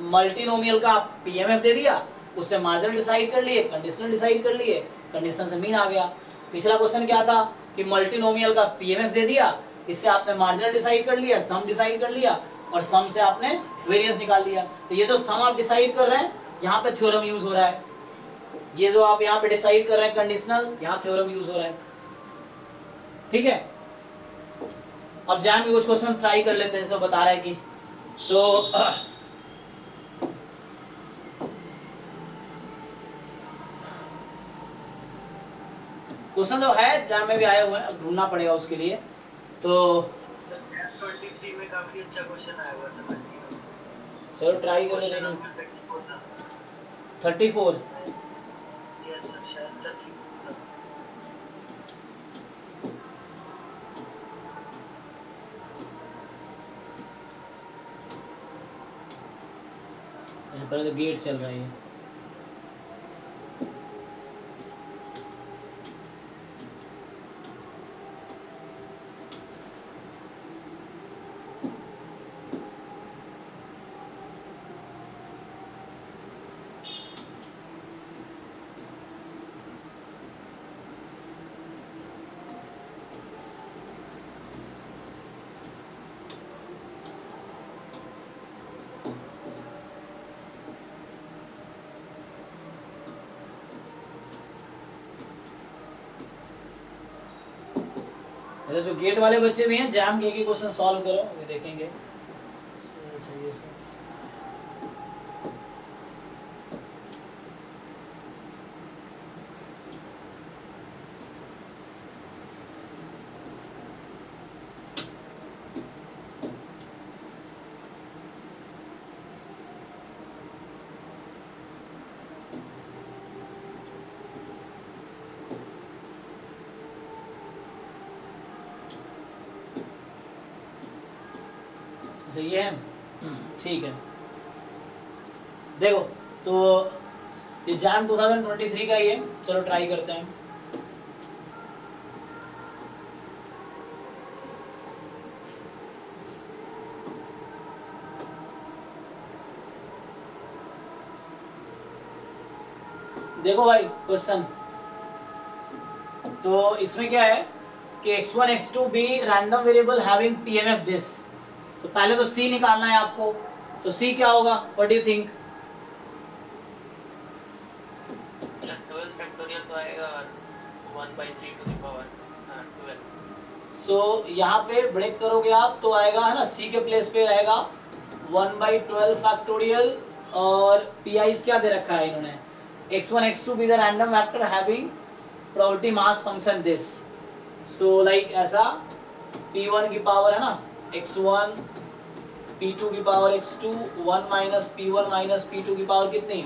मल्टीनोमियल का पीएमएफ दे दिया, उससे मार्जिनल डिसाइड कर लिए, कंडीशनल डिसाइड कर लिए, कंडीशन से मीन आ गया। पिछला क्वेश्चन क्या था कि मल्टीनोमियल का पीएमएफ दे दिया, इससे आपने मार्जिनल डिसाइड कर लिया, सम डिसाइड कर लिया, और सम से आपने वेरिएंस निकाल लिया। तो ये जो सम आप डिसाइड कर रहे हैं यहाँ पे थ्योरम यूज हो रहा है, ये जो आप यहाँ पे डिसाइड कर रहे हैं कंडीशनल, यहाँ थ्योरम यूज हो रहा है, ठीक है। अब जैम कुछ क्वेश्चन ट्राई कर लेते हैं, जैसे बता रहा है कि तो क्वेश्चन जो है जैम में भी आए हुए हैं, अब ढूंढना पड़ेगा उसके लिए। तो 23 में काफी अच्छा क्वेश्चन आया हुआ था। चलो ट्राई कर लेते हैं। 34 यस सर, शायद 34 पहले तो गेट चल रहा है। अच्छा, जो गेट वाले बच्चे भी हैं जैम के क्वेश्चन सॉल्व करो, ये देखेंगे। तो ये है, ठीक है। देखो तो ये जैम 2023 का ही है, चलो ट्राई करते हैं। देखो भाई क्वेश्चन, तो इसमें क्या है कि x1 x2 be random variable having PMF this. तो पहले तो c निकालना है आपको, तो c क्या होगा, what do you think? 12 factorial तो आएगा 1/3 टू द पावर 12। सो यहाँ पे ब्रेक करोगे आप तो आएगा है ना, c के प्लेस पे रहेगा 1/12 फैक्टोरियल, और पीआई क्या दे रखा है इन्होंने, x1 x2 be the random vector having probability mass function this. So like ऐसा p1 की पावर है ना x1, p2 की power x2, 1 minus p1 minus p2 की पावर कितनी,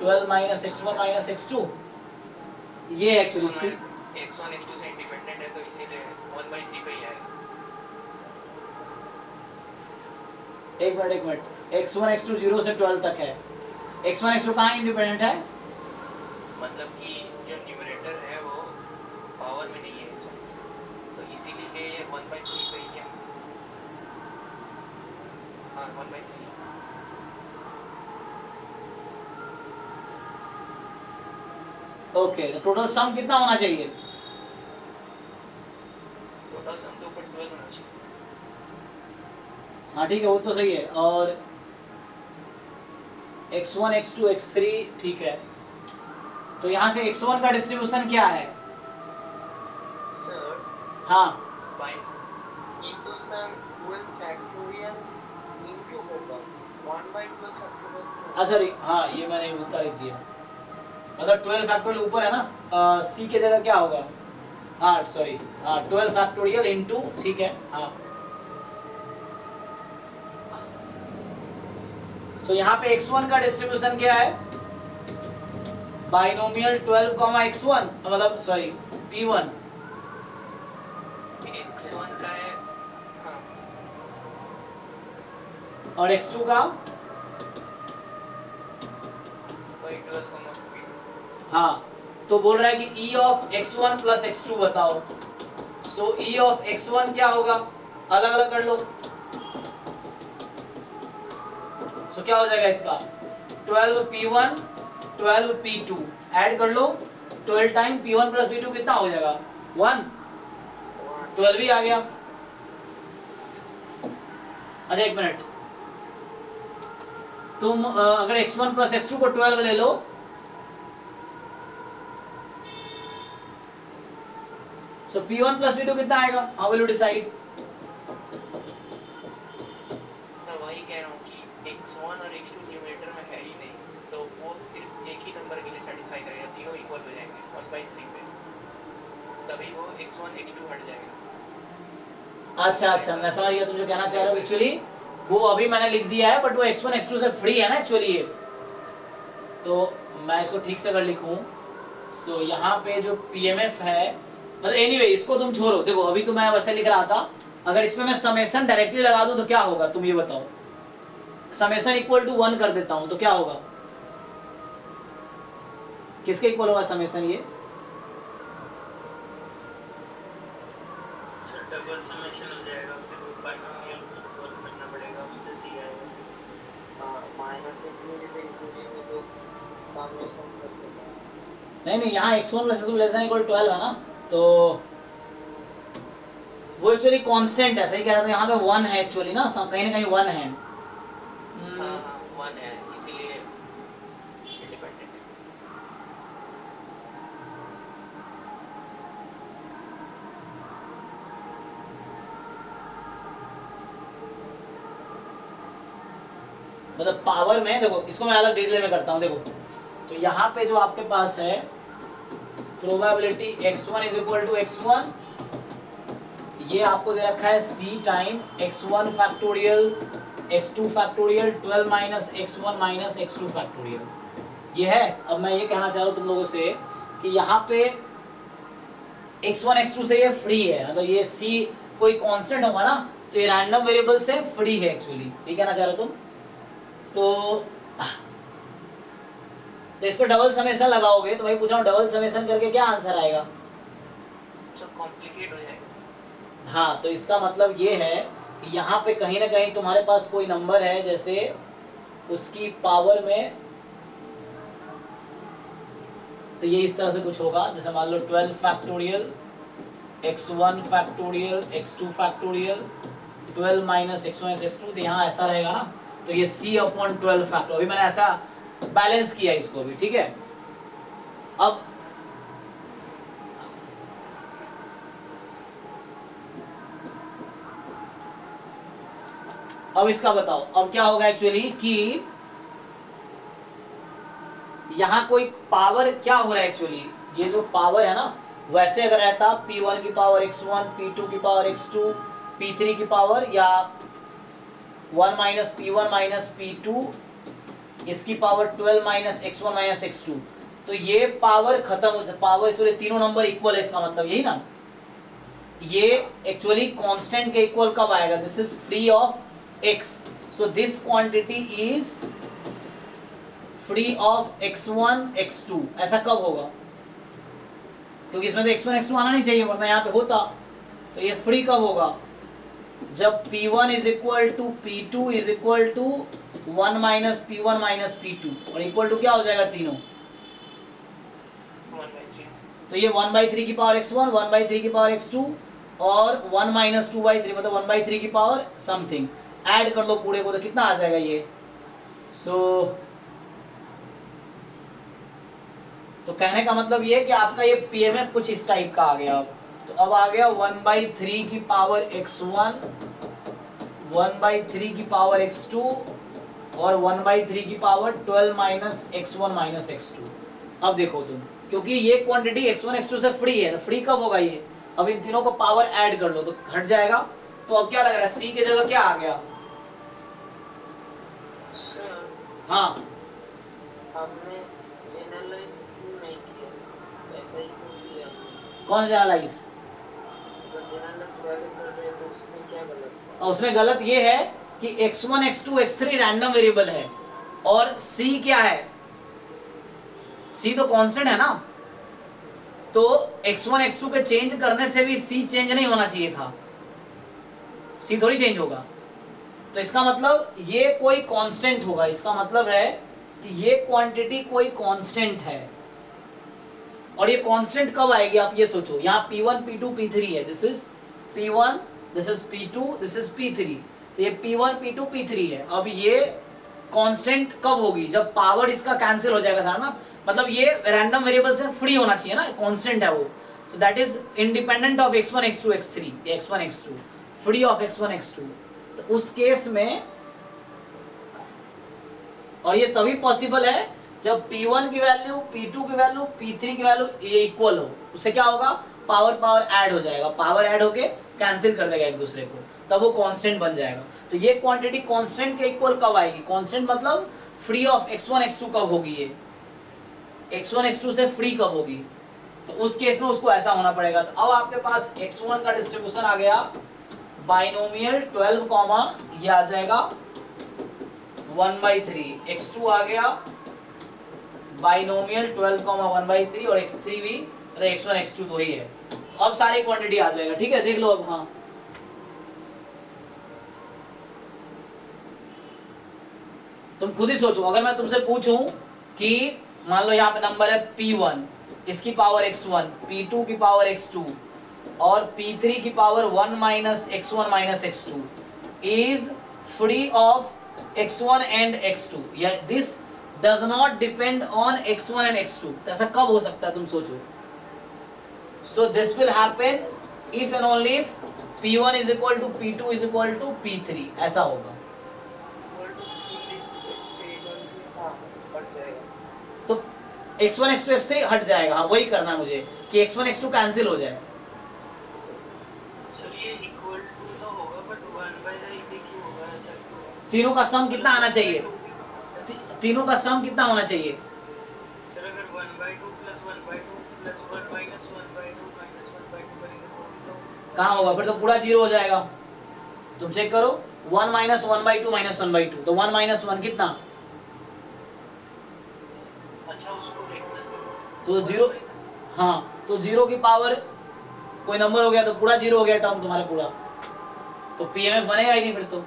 12 माइनस x1 माइनस x2। ये एक्चुअली x1 x2 से इंडिपेंडेंट है, तो इसीलिए 1/3 का ही आएगा। एक मिनट x1 x2 0 से 12 तक है, x1 x2 कहाँ इंडिपेंडेंट है, मतलब कि जो न्यूमरेटर है वो पावर में नहीं है, तो ये 1/3 पे ही है। हाँ 1/3। ओके, तो टोटल सम कितना होना चाहिए? टोटल सम के ऊपर 12 होना चाहिए। हाँ ठीक है, वो तो सही है। और x1 x2 x3 ठीक है, तो यहाँ से x1 का डिस्ट्रीब्यूशन क्या है? सर हाँ ये तो सर 12 फैक्टोरियल इनटू होगा 1/12 फैक्टोरियल। सॉरी, हाँ ये मैंने बोलता लिख दिया, मतलब 12 फैक्टोरियल ऊपर है ना, c के जगह क्या होगा? हाँ सॉरी, हाँ 12 फैक्टोरियल इनटू, ठीक है हाँ। तो यहाँ पे x1 का डिस्ट्रीब्यूशन क्या है? बाइनोमियल 12, x1 मतलब सॉरी p1 x1 का है हाँ और x2 का वही 12, हाँ। तो बोल रहा है कि e of x1 plus x2 बताओ। सो e ऑफ x1 क्या होगा? अलग अलग कर लो। सो क्या हो जाएगा इसका? 12p1 12p2 ऐड कर लो। 12 टाइम p1 प्लस p2 कितना हो जाएगा? 1, 12 ही आ गया। अच्छा एक मिनट, तुम अगर x1 प्लस x2 को 12 ले लो, सो p1 प्लस p2 कितना आएगा? How will you decide? Sir वही कह रहा हूँ कि x1 और x2 न्यूमरेटर में है ही नहीं, तो वो सिर्फ एक ही नंबर के लिए सेटिस्फाई करेगा, तीनों इक्वल हो जाएंगे 1/3 पे, तभी वो x1 x2 हट जाएगा। अच्छा मैं समझ गया तुम जो कहना चाह रहे हो। एक्चुअली वो अभी मैंने लिख दिया है, बट वो x1 x2 से फ्री है ना एक्चुअली ये, तो मैं इसको ठीक से अगर लिखूं, सो यहाँ पे जो pmf है, मतलब एनीवे इसको तुम छोड़ो। देखो अभी तो मैं वैसे लिख रहा था, अगर इसमें मैं समेशन डायरेक्टली लगा दूं तो क्या होगा तुम ये बताओ। समेशन इक्वल टू 1 कर देता हूं तो क्या होगा? किसके इक्वल होगा समेशन? ये सर डबल समेशन हो जाएगा, फिर वो बाइनोमियल सॉल्व करना पड़ेगा, उससे सी आएगा। हाँ माइनस इंक्लूड से इंक्लूडिंग तो समेशन कर देगा। नहीं यहाँ x1 plus x2 less than equal 12 है ना, तो वो एक्चुअली कांस्टेंट है। सही कह रहा था, यहाँ पे 1 है एक्चुअली ना, कहीं ना कहीं 1 है। हाँ 1 है, इसीलिए इंडिपेंडेंट है। मतलब पावर में देखो, इसको मैं अलग डिटेल में करता हूँ। देखो तो यहाँ पे जो आपके पास है probability x1 is equal to x1, ये आपको दे रखा है c time x1 factorial x2 factorial 12 minus x2 factorial ये है। अब मैं ये कहना चाह रहा हूँ तुम लोगों से कि यहाँ पे x1 x2 से ये फ्री है, मतलब ये c कोई कांस्टेंट होगा ना, तो ये रैंडम वेरिएबल से फ्री है एक्चुअली, ये कहना चाह रहे हो तुम। तो इस पर डबल समेशन लगाओगे, तो मैं पूछ रहा हूँ डबल समेशन करके क्या आंसर आएगा? तो कॉम्प्लिकेट हो जाएगा। हाँ, तो इसका मतलब ये है कि यहाँ पे कहीं ना कहीं तुम्हारे पास कोई नंबर है, जैसे उसकी पावर में, तो ये इस तरह से कुछ होगा, जैसे मान लो 12 factorial x1 factorial x2 factorial 12 minus x1 x2, तो यहाँ ऐसा रहेगा ना, तो ये c अपॉन 12 फैक्टोरियल। अभी मैंने ऐसा बैलेंस किया इसको भी, ठीक है। अब इसका बताओ, अब क्या होगा एक्चुअली कि यहाँ कोई पावर क्या हो रहा है एक्चुअली, ये जो पावर है ना, वैसे अगर रहता p1 की पावर x1, p2 की पावर x2, p3 की पावर, या 1 माइनस p1 माइनस p2 इसकी power 12 minus x1 minus x2, तो ये पावर खत्म हो जाए। पावर एक्चुअली तीनों नंबर इक्वल है, इसका मतलब यही ना। ये एक्चुअली कांस्टेंट के इक्वल कब आएगा? This is free of x, so this quantity is free of x1 x2। ऐसा कब होगा? क्योंकि इसमें तो x1 x2 आना नहीं चाहिए, वरना यहाँ पे होता। तो ये फ्री कब होगा? जब P1 is equal to P2 is equal to 1 minus P1 minus P2 और इक्वल टू क्या हो जाएगा तीनों? 1/3। तो ये 1/3 की पावर x1, 1/3 की पावर x2 और 1 माइनस 2/3 मतलब 1/3 की पावर समथिंग, ऐड कर लो पूरे को तो कितना आ जाएगा ये? तो कहने का मतलब ये कि आपका ये पीएमएफ कुछ इस टाइप का आ गया। तो अब आ गया 1/3 की पावर x1, 1/3 की पावर x2 और 1/3 की power 12 minus x1 minus x2। अब देखो तुम, क्योंकि ये क्वांटिटी x1 x2 से फ्री है, तो फ्री कब होगा ये? अब इन तीनों को पावर ऐड कर लो तो घट जाएगा। तो अब क्या लग रहा है, सी की जगह क्या आ गया? सर हाँ हमने जनरलाइज क्यों नहीं किया, ऐसा ही क्यों किया? कौन जनरलाइज? तो जनरलाइज वैल्यू कर रहे हैं तो उसमें क्या गलत था? और उसमें गलत ये है कि x1 x2 x3 random variable है और c क्या है? c तो कांस्टेंट है ना, तो x1 x2 के चेंज करने से भी c चेंज नहीं होना चाहिए था, c थोड़ी चेंज होगा। तो इसका मतलब ये कोई कांस्टेंट होगा, इसका मतलब है कि ये क्वांटिटी कोई कांस्टेंट है। और ये कांस्टेंट कब आएगी आप ये सोचो, यहाँ P1 P2 P3 है, this is P1 this is P2 this is P3, तो ये P1 P2 P3 है। अब ये कांस्टेंट कब होगी? जब पावर इसका कैंसिल हो जाएगा सारा ना, मतलब ये रैंडम वेरिएबल से फ्री होना चाहिए ना, कांस्टेंट है वो। So that is independent of x1 x2 x3, x1 x2 free of x1 x2। तो उस केस में, और ये तभी पॉसिबल है जब P1 की वैल्यू P2 की वैल्यू P3 की वैल्यू ये इक्वल हो। उससे क्या होगा, पावर पावर ऐड हो जाएगा, पावर ऐड होके कैंसिल कर देगा एक दूसरे को, तब वो कांस्टेंट बन जाएगा। तो ये क्वांटिटी कांस्टेंट के इक्वल कब आएगी? कांस्टेंट मतलब फ्री ऑफ x1 x2 कब होगी? ये x1 x2 से फ्री कब होगी? तो उस केस में उसको ऐसा होना पड़ेगा। तो अब आपके पास x1 का डिस्ट्रीब्यूशन आ गया बाइनोमियल 12, ये आ जाएगा 1/3, x2 आ गया बाइनोमियल 12, 1/3 और x3 भी, मतलब x1 x2 तो ही है। अब सारी क्वांटिटी आ जाएगा, ठीक है, देख लो अब। हाँ तुम खुद ही सोचो, अगर मैं तुमसे पूछूं कि मान लो यहाँ पे नंबर है P1, इसकी पावर x1, P2 की पावर x2 और P3 की power 1 minus x1 minus x2 is free of x1 and x2, या this does not depend on x1 and x2। ऐसा कब हो सकता है तुम सोचो? So this will happen if and only if P1 is equal to P2 is equal to P3, ऐसा होगा। तो x1 x2 x3 हट जाएगा। हाँ वही करना है मुझे कि x1 x2 कैंसिल हो जाए। सर ये इक्वल टू तो होगा बट 1/3 क्यों होगा, ऐसा क्यों? तीनों का सम कितना आना चाहिए? तीनों का सम कितना होना चाहिए? सर अगर 1/2 प्लस 1/2 प्लस 1 माइनस 1/2 माइनस 1/2 करेंगे तो कहाँ होगा? फिर तो पूरा जीरो हो जाएगा। तुम चेक करो, 1 माइनस 1/2 माइनस 1/2, तो 1 माइनस 1 कितना? अच्छा उसको देखना सर, तो जीरो। हाँ तो जीरो की पावर कोई नंबर हो गया तो पूरा जीरो हो गया टर्म तुम्हारा पूरा, तो पीएमएफ बनेगा ही नहीं फिर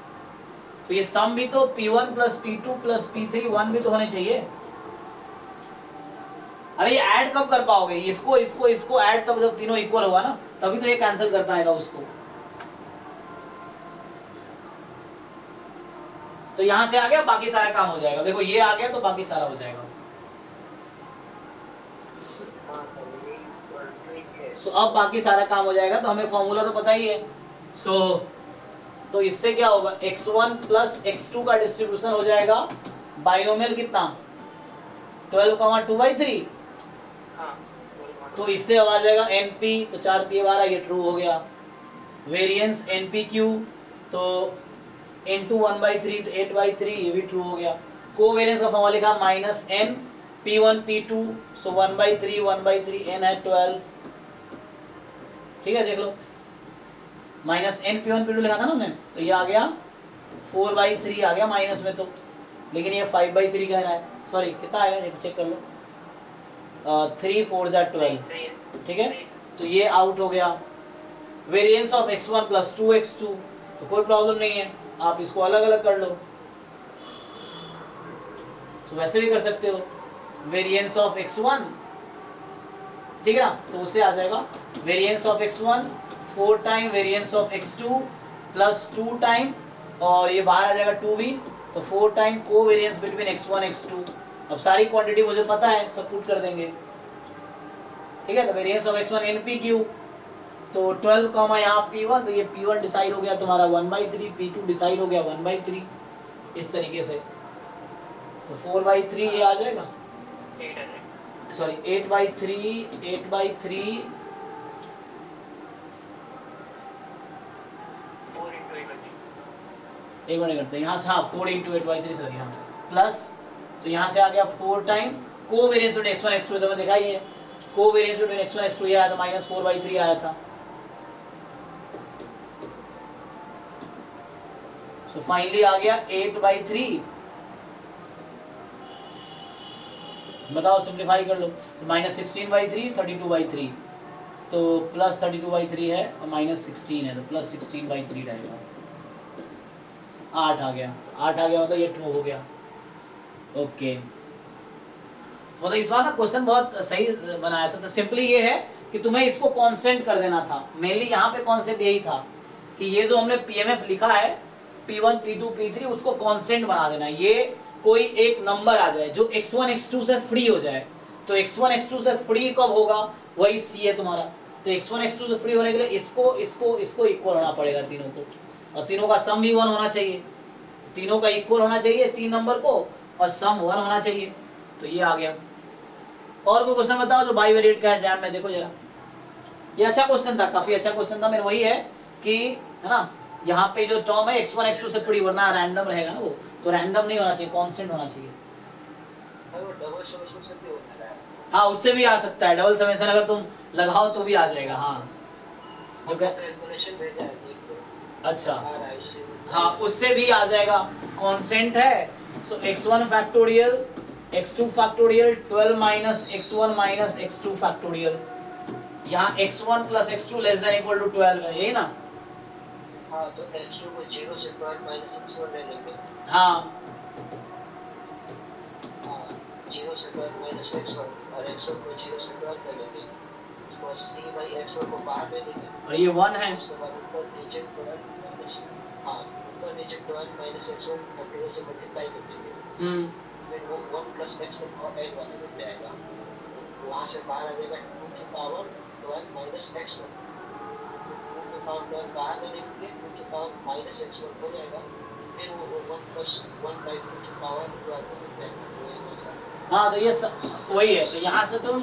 तो ये सम भी तो P1 plus P2 plus P3 1 भी तो होने चाहिए। अरे ये ऐड कब कर पाओगे? इसको इसको इसको ऐड तब जब तीनों इक्वल होगा ना, तभी तो ये कैंसिल कर पाएगा उसको। तो यहां से आ गया, बाकी सारा काम हो जाएगा। देखो ये आ गया तो बाकी सारा हो जाएगा। सो अब बाकी सारा काम हो जाएगा। तो हमें फॉर्मूला तो पता ही है। तो इससे क्या होगा, x1 प्लस x2 का डिस्ट्रीब्यूशन हो जाएगा बाइनोमियल कितना 12, 2/3। हाँ तो इससे अब आ जाएगा np, तो 4 3 12, ये ट्रू हो गया। वेरिएंस npq, तो n2 1/3 तो 8/3, ये भी ट्रू हो गया। कोवेरिएंस का फॉर्मूला लिखा माइनस n p1 p2, सो 1/3 1/3 n है 12, ठीक है देख लो। माइनस n p1 p2 लिखा था ना हमने, तो ये आ गया 4/3 आ गया माइनस में, तो लेकिन ये 5/3 कह रहा है। सॉरी कितना आएगा ये चेक कर लो, 3 4 12, सही है, ठीक है। सही है। तो ये आउट हो गया। Variance of x1 plus 2x2, तो कोई प्रॉब्लम नहीं है, आप इसको अलग अलग कर लो। तो वैसे भी कर सकते हो, वेरिएंस ऑफ x1, ठीक है ना, तो उससे आ जाएगा variance of x1 4 time variance of x2 plus 2 time, और ये बाहर आ जाएगा 2b, तो 4 टाइम को वेरिएंस बिटवीन x1 x2। अब सारी क्वांटिटी मुझे पता है, सब पुट कर देंगे, ठीक है। तो वेरिएंस ऑफ x1 npq, तो 12 कॉमा यहाँ p1, तो ये p1 डिसाइड हो गया तुम्हारा 1/3, p2 डिसाइड हो गया 1/3, इस तरीके से। तो 4/3 ये आ जाएगा, 8 आ जाएगा। सॉरी 8/3, 8/3 4 into 8 बचे। एक मिनट करते हैं यहाँ से, हाँ 4 into 8/3 सॉरी, हाँ प्लस, तो यहाँ से आ गया 4 टाइम को वेरिएंस बिटवीन x1 x2, तो मैं देखा ही है को वेरिएंस बिटवीन x1 x2 ये आया था -4/3 आया था। सो फाइनली आ गया 8/3, बताओ सिंप्लीफाई कर लो, तो -16/3 32/3, तो प्लस 32/3 है और -16 है, तो प्लस 16/3 रहेगा, 8 आ गया, 8 आ गया मतलब ये ट्रू हो गया। ओके, मतलब इस बार ना क्वेश्चन बहुत सही बनाया था। तो सिंपली ये है कि तुम्हें इसको कांस्टेंट कर देना था, मेनली यहाँ पे कॉन्सेप्ट यही था कि ये जो हमने पीएमएफ लिखा है P1 P2 P3 उसको कांस्टेंट बना देना, ये कोई एक नंबर आ जाए जो x1 x2 से फ्री हो जाए। तो x1 x2 से फ्री कब होगा, वही c है तुम्हारा। तो x1 x2 से फ्री होने के लिए इसको इसको इसको इक्वल होना पड़ेगा तीनों को, और तीनों का सम भी 1 होना चाहिए, तीनों का इक्वल होना चाहिए 3 नंबर को, और सम 1 होना चाहिए। तो ये आ गया। और कोई क्वेश्चन बताओ जो बाईवेरिएट का है जैम में, देखो जरा, ये अच्छा क्वेश्चन था, काफी अच्छा क्वेश्चन था। मेरे वही है कि है ना, यहाँ पे जो टर्म है x1 x2 से फ्री, वरना रैंडम रहेगा ना वो, तो रैंडम नहीं होना चाहिए, कांस्टेंट होना चाहिए। डबल समेशन से भी होता है। हाँ उससे भी आ सकता है, डबल समेशन अगर तुम लगाओ तो भी आ जाएगा। हाँ जो कैलकुलेशन भेजा है एक, अच्छा, RIC हाँ उससे भी आ जाएगा, कांस्टेंट है। So x1 factorial x2 factorial 12 minus x1 minus x2 factorial, यहाँ x1 plus x2 less than equal to 12 है, यही ना। हाँ तो x2 को 0 से 12 माइनस x1 ले लेंगे। हाँ हाँ 0 से 12 माइनस x1 और x1 को 0 से 12 ले लेंगे, उसको c by x1 को बाहर ले लेंगे, और ये 1 है, उसके बाद ऊपर नीचे 12 माइनस, हाँ ऊपर नीचे 12 माइनस x1 फैक्टोरियल से मल्टीप्लाई कर देंगे, फिर वो 1 प्लस x1 और n वाला बन जाएगा। तो वहाँ से बाहर आ जाएगा 2 की पावर 12 माइनस x1, 2 की पावर 12 बाहर ले लेंगे, 2 की पावर माइनस x1 हो जाएगा, फिर वो 1 प्लस 1 बाई 2 की पावर 12 बन जाएगा। तो ये हो जाएगा। हाँ तो ये वही है। तो यहाँ से तुम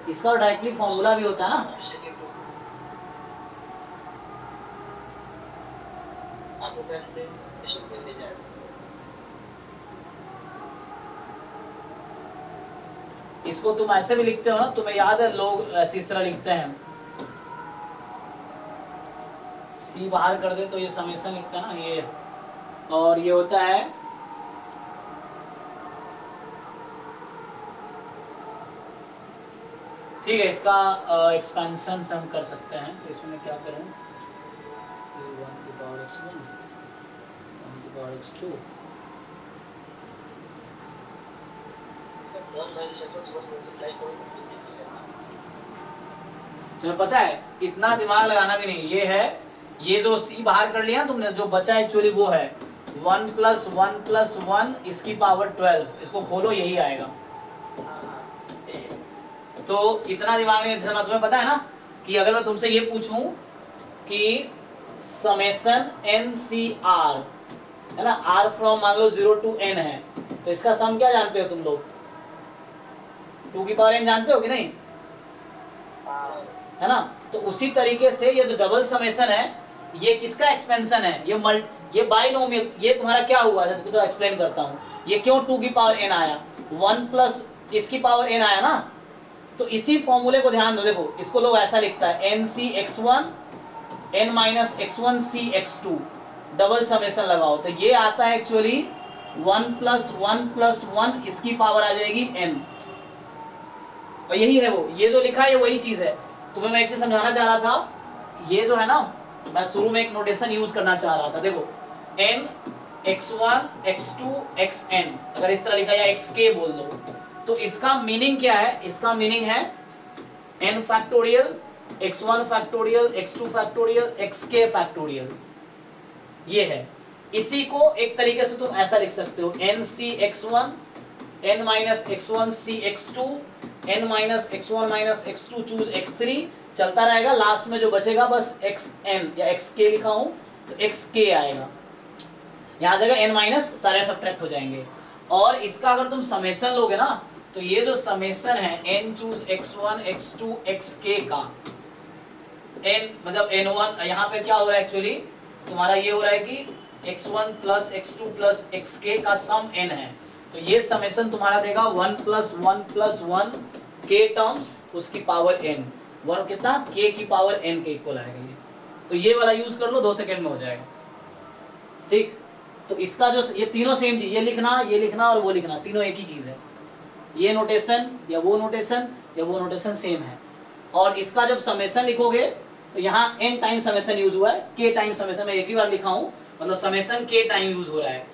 इसका डायरेक्टली फॉर्मूला भी होता है ना, आपको कैलकुलेशन मिल जाएगा। इसको तुम ऐसे भी लिखते हो ना, तुम्हें याद है लोग ऐसे इस तरह लिखते हैं, सी बाहर कर दे तो ये समेशन लिखता है ना ये, और ये होता है ठीक है। इसका एक्सपेंशन हम कर सकते हैं, तो इसमें मैं क्या करूं, 1 की पावर x1 1 की पावर x2, तुम्हें पता है इतना दिमाग लगाना भी नहीं, ये है, ये जो c बाहर कर लिया तुमने, जो बचा एक्चुअली वो है 1 प्लस 1 प्लस 1 इसकी पावर 12, इसको खोलो यही आएगा। तो इतना दिमाग नहीं चलना। तुम्हें पता है ना कि अगर मैं तुमसे ये पूछूं कि समेशन NCR है ना, R फ्रॉम मान लो 0 to n है, तो इसका सम क्या जानते हो तुम लोग, 2 की पावर n जानते हो कि नहीं, है ना। तो उसी तरीके से ये जो डबल समेशन है ये किसका एक्सपेंशन है, ये बाइनोमियल, ये तुम्हारा क्या हुआ है इसको तो एक्सप्लेन करता हूँ। ये क्यों 2 की पावर n आया, 1 प्लस इसकी पावर n आया ना, तो इसी फॉर्मूले को ध्यान दो। देखो इसको लोग ऐसा लिखता है NC(x1) n minus x1 C(x2), double summation लगाओ तो ये आता है एक्चुअली 1 प्लस 1 प्लस 1 इसकी पावर आ जाएगी n। और यही है वो, ये जो लिखा है ये वही चीज है। तुम्हें मैं एक चीज समझाना चाह रहा था, ये जो है ना, मैं शुरू में एक नोटेशन यूज करना चाह रहा था, देखो n x1 x2 xn, अगर इस तरह लिखा या xk बोल दो, तो इसका मीनिंग क्या है? इसका मीनिंग है n factorial x1 factorial x2 factorial xk factorial, ये है। इसी को एक तरीके से तुम ऐसा लिख सकते हो, nc x1 n minus x1 c x2 n minus x1 minus x2 choose x3, चलता रहेगा, लास्ट में जो बचेगा बस xn या xk लिखा हूं तो xk आएगा, यहाँ जगह n माइनस सारे सब्ट्रैक्ट हो जाएंगे। और इसका अगर तुम समेशन लोगे ना, तो ये जो समेशन है n choose x1 x2 xk का, n मतलब n1, यहाँ पे क्या हो रहा है एक्चुअली तुम्हारा, ये हो रहा है कि x1 plus x2 plus xk का सम n है, तो ये समेशन तुम्हारा देगा 1 प्लस 1 प्लस 1 k टर्म्स उसकी पावर n, 1 कितना k की पावर n के इक्वल आएगा ये, तो ये वाला यूज कर लो, 2 सेकंड में हो जाएगा। ठीक, तो इसका जो ये तीनों सेम चीज, ये लिखना और वो लिखना, तीनों एक ही चीज है, ये नोटेशन या वो नोटेशन सेम है। और इसका जब समेशन लिखोगे तो यहाँ n टाइम समेशन यूज हुआ है, k टाइम समेशन में एक ही बार लिखा हूँ, मतलब समेशन k टाइम यूज हो रहा है,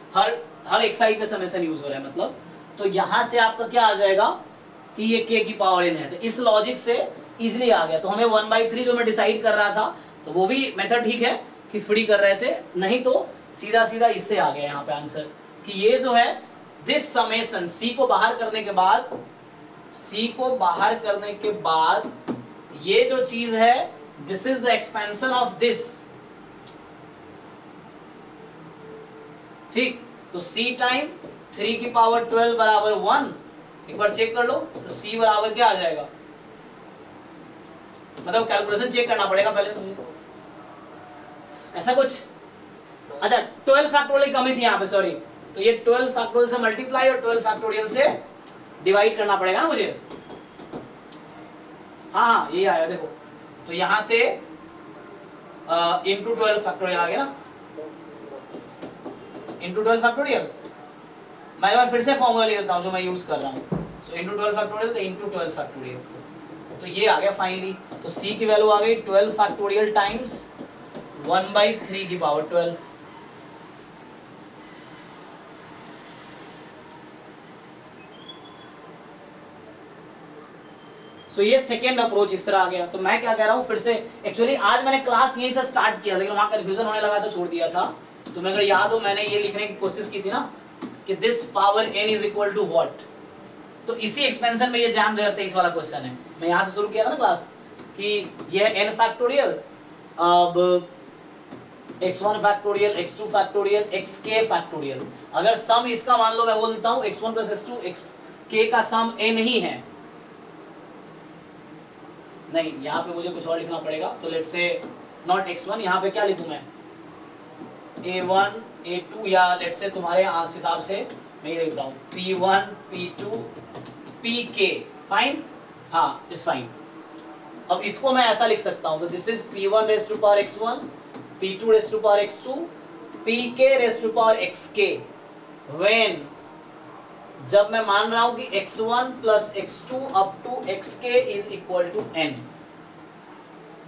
हर एक साइड पे समेशन यूज हो रहा है मतलब, तो यहाँ से आपका क्या आ जाएगा कि ये k की पावर n है, तो इस लॉजिक से इजिली आ गया। तो हमें 1/3 जो मैं डिसाइड कर रहा था, तो वो भी मेथड ठीक है कि फ्री कर रहे थे, नहीं तो सीधा सीधा इससे आ गया यहाँ पे आंसर कि ये जो है दिस समेशन, c को बाहर करने के बाद ये जो चीज है, this is the expansion of this. ठीक, तो c टाइम 3 की पावर 12 बराबर 1, एक बार चेक कर लो, तो c बराबर क्या आ जाएगा, मतलब कैलकुलेशन चेक करना पड़ेगा पहले मुझे, ऐसा कुछ। अच्छा 12 फैक्टोरियल कमी थी यहाँ पे, सॉरी, तो ये 12 फैक्टोरियल से मल्टीप्लाई और 12 फैक्टोरियल से डिवाइड करना पड़ेगा ना मुझे। हाँ ये आया देखो, तो यहाँ से इंटू 12 फैक्टोरियल आ गया ना, इंटू 12 फैक्टोरियल। मैं एक बार फिर से फॉर्मूला लिख देता हूँ जो मैं यूज कर रहा हूँ, सो इंटू 12 फैक्टोरियल तो इंटू 12 फैक्टोरियल, तो ये आ गया फाइनली। तो c की वैल्यू आ गई 12 फैक्टोरियल टाइम्स 1/3 की पावर 12। तो ये सेकेंड अप्रोच इस तरह आ गया। तो मैं क्या कह रहा हूँ फिर से, एक्चुअली आज मैंने क्लास यहीं से स्टार्ट किया, लेकिन वहां कंफ्यूजन होने लगा तो छोड़ दिया था। तो मैं अगर याद हो, मैंने ये लिखने की कोशिश की थी ना कि this power n is equal to what, तो इसी एक्सपेंशन में ये जैम 2023 वाला क्वेश्चन है। मैं यहाँ से शुरू किया था ना क्लास कि यह n फैक्टोरियल, अब x1 factorial, x2 factorial, xk factorial, अगर सम इसका मान लो मैं बोल देता हूँ x1 प्लस x2 xk का सम n ही है, नहीं यहाँ पे मुझे कुछ और लिखना पड़ेगा, तो लेट्स से नॉट x1, यहाँ पे क्या लिखूं मैं a1 a2, या लेट्स से तुम्हारे हिसाब से मैं ये लिखता हूँ p1 p2 pk, फाइन, हाँ इट्स फाइन। अब इसको मैं ऐसा लिख सकता हूँ, तो this is p1 raise to power x1, p2 raise to power x2, pk raise to power xk, when, जब मैं मान रहा हूं कि x1 plus x2 up to xk is equal to n।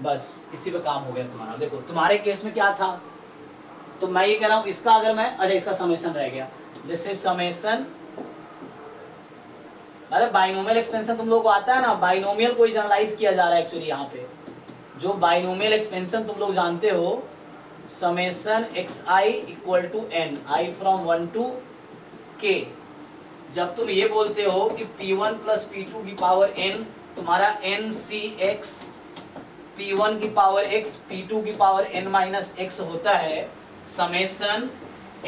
बस इसी पे काम हो गया तुम्हारा। देखो तुम्हारे केस में क्या था, तो मैं ये कह रहा हूं इसका अगर मैं, अच्छा इसका समेशन रह गया, दिस इज समेशन, अरे बाइनोमियल एक्सपेंशन तुम लोग को आता है ना, बाइनोमियल को जनरलाइज किया जा रहा है एक्चुअली यहाँ पे, जो बाइनोमियल एक्सपेंशन तुम लोग जानते हो, summation xi equal to n, i from 1 to k। जब तुम ये बोलते हो कि p1 प्लस p2 की पावर n तुम्हारा ncx, p1 की पावर x, p2 की पावर n माइनस x होता है, summation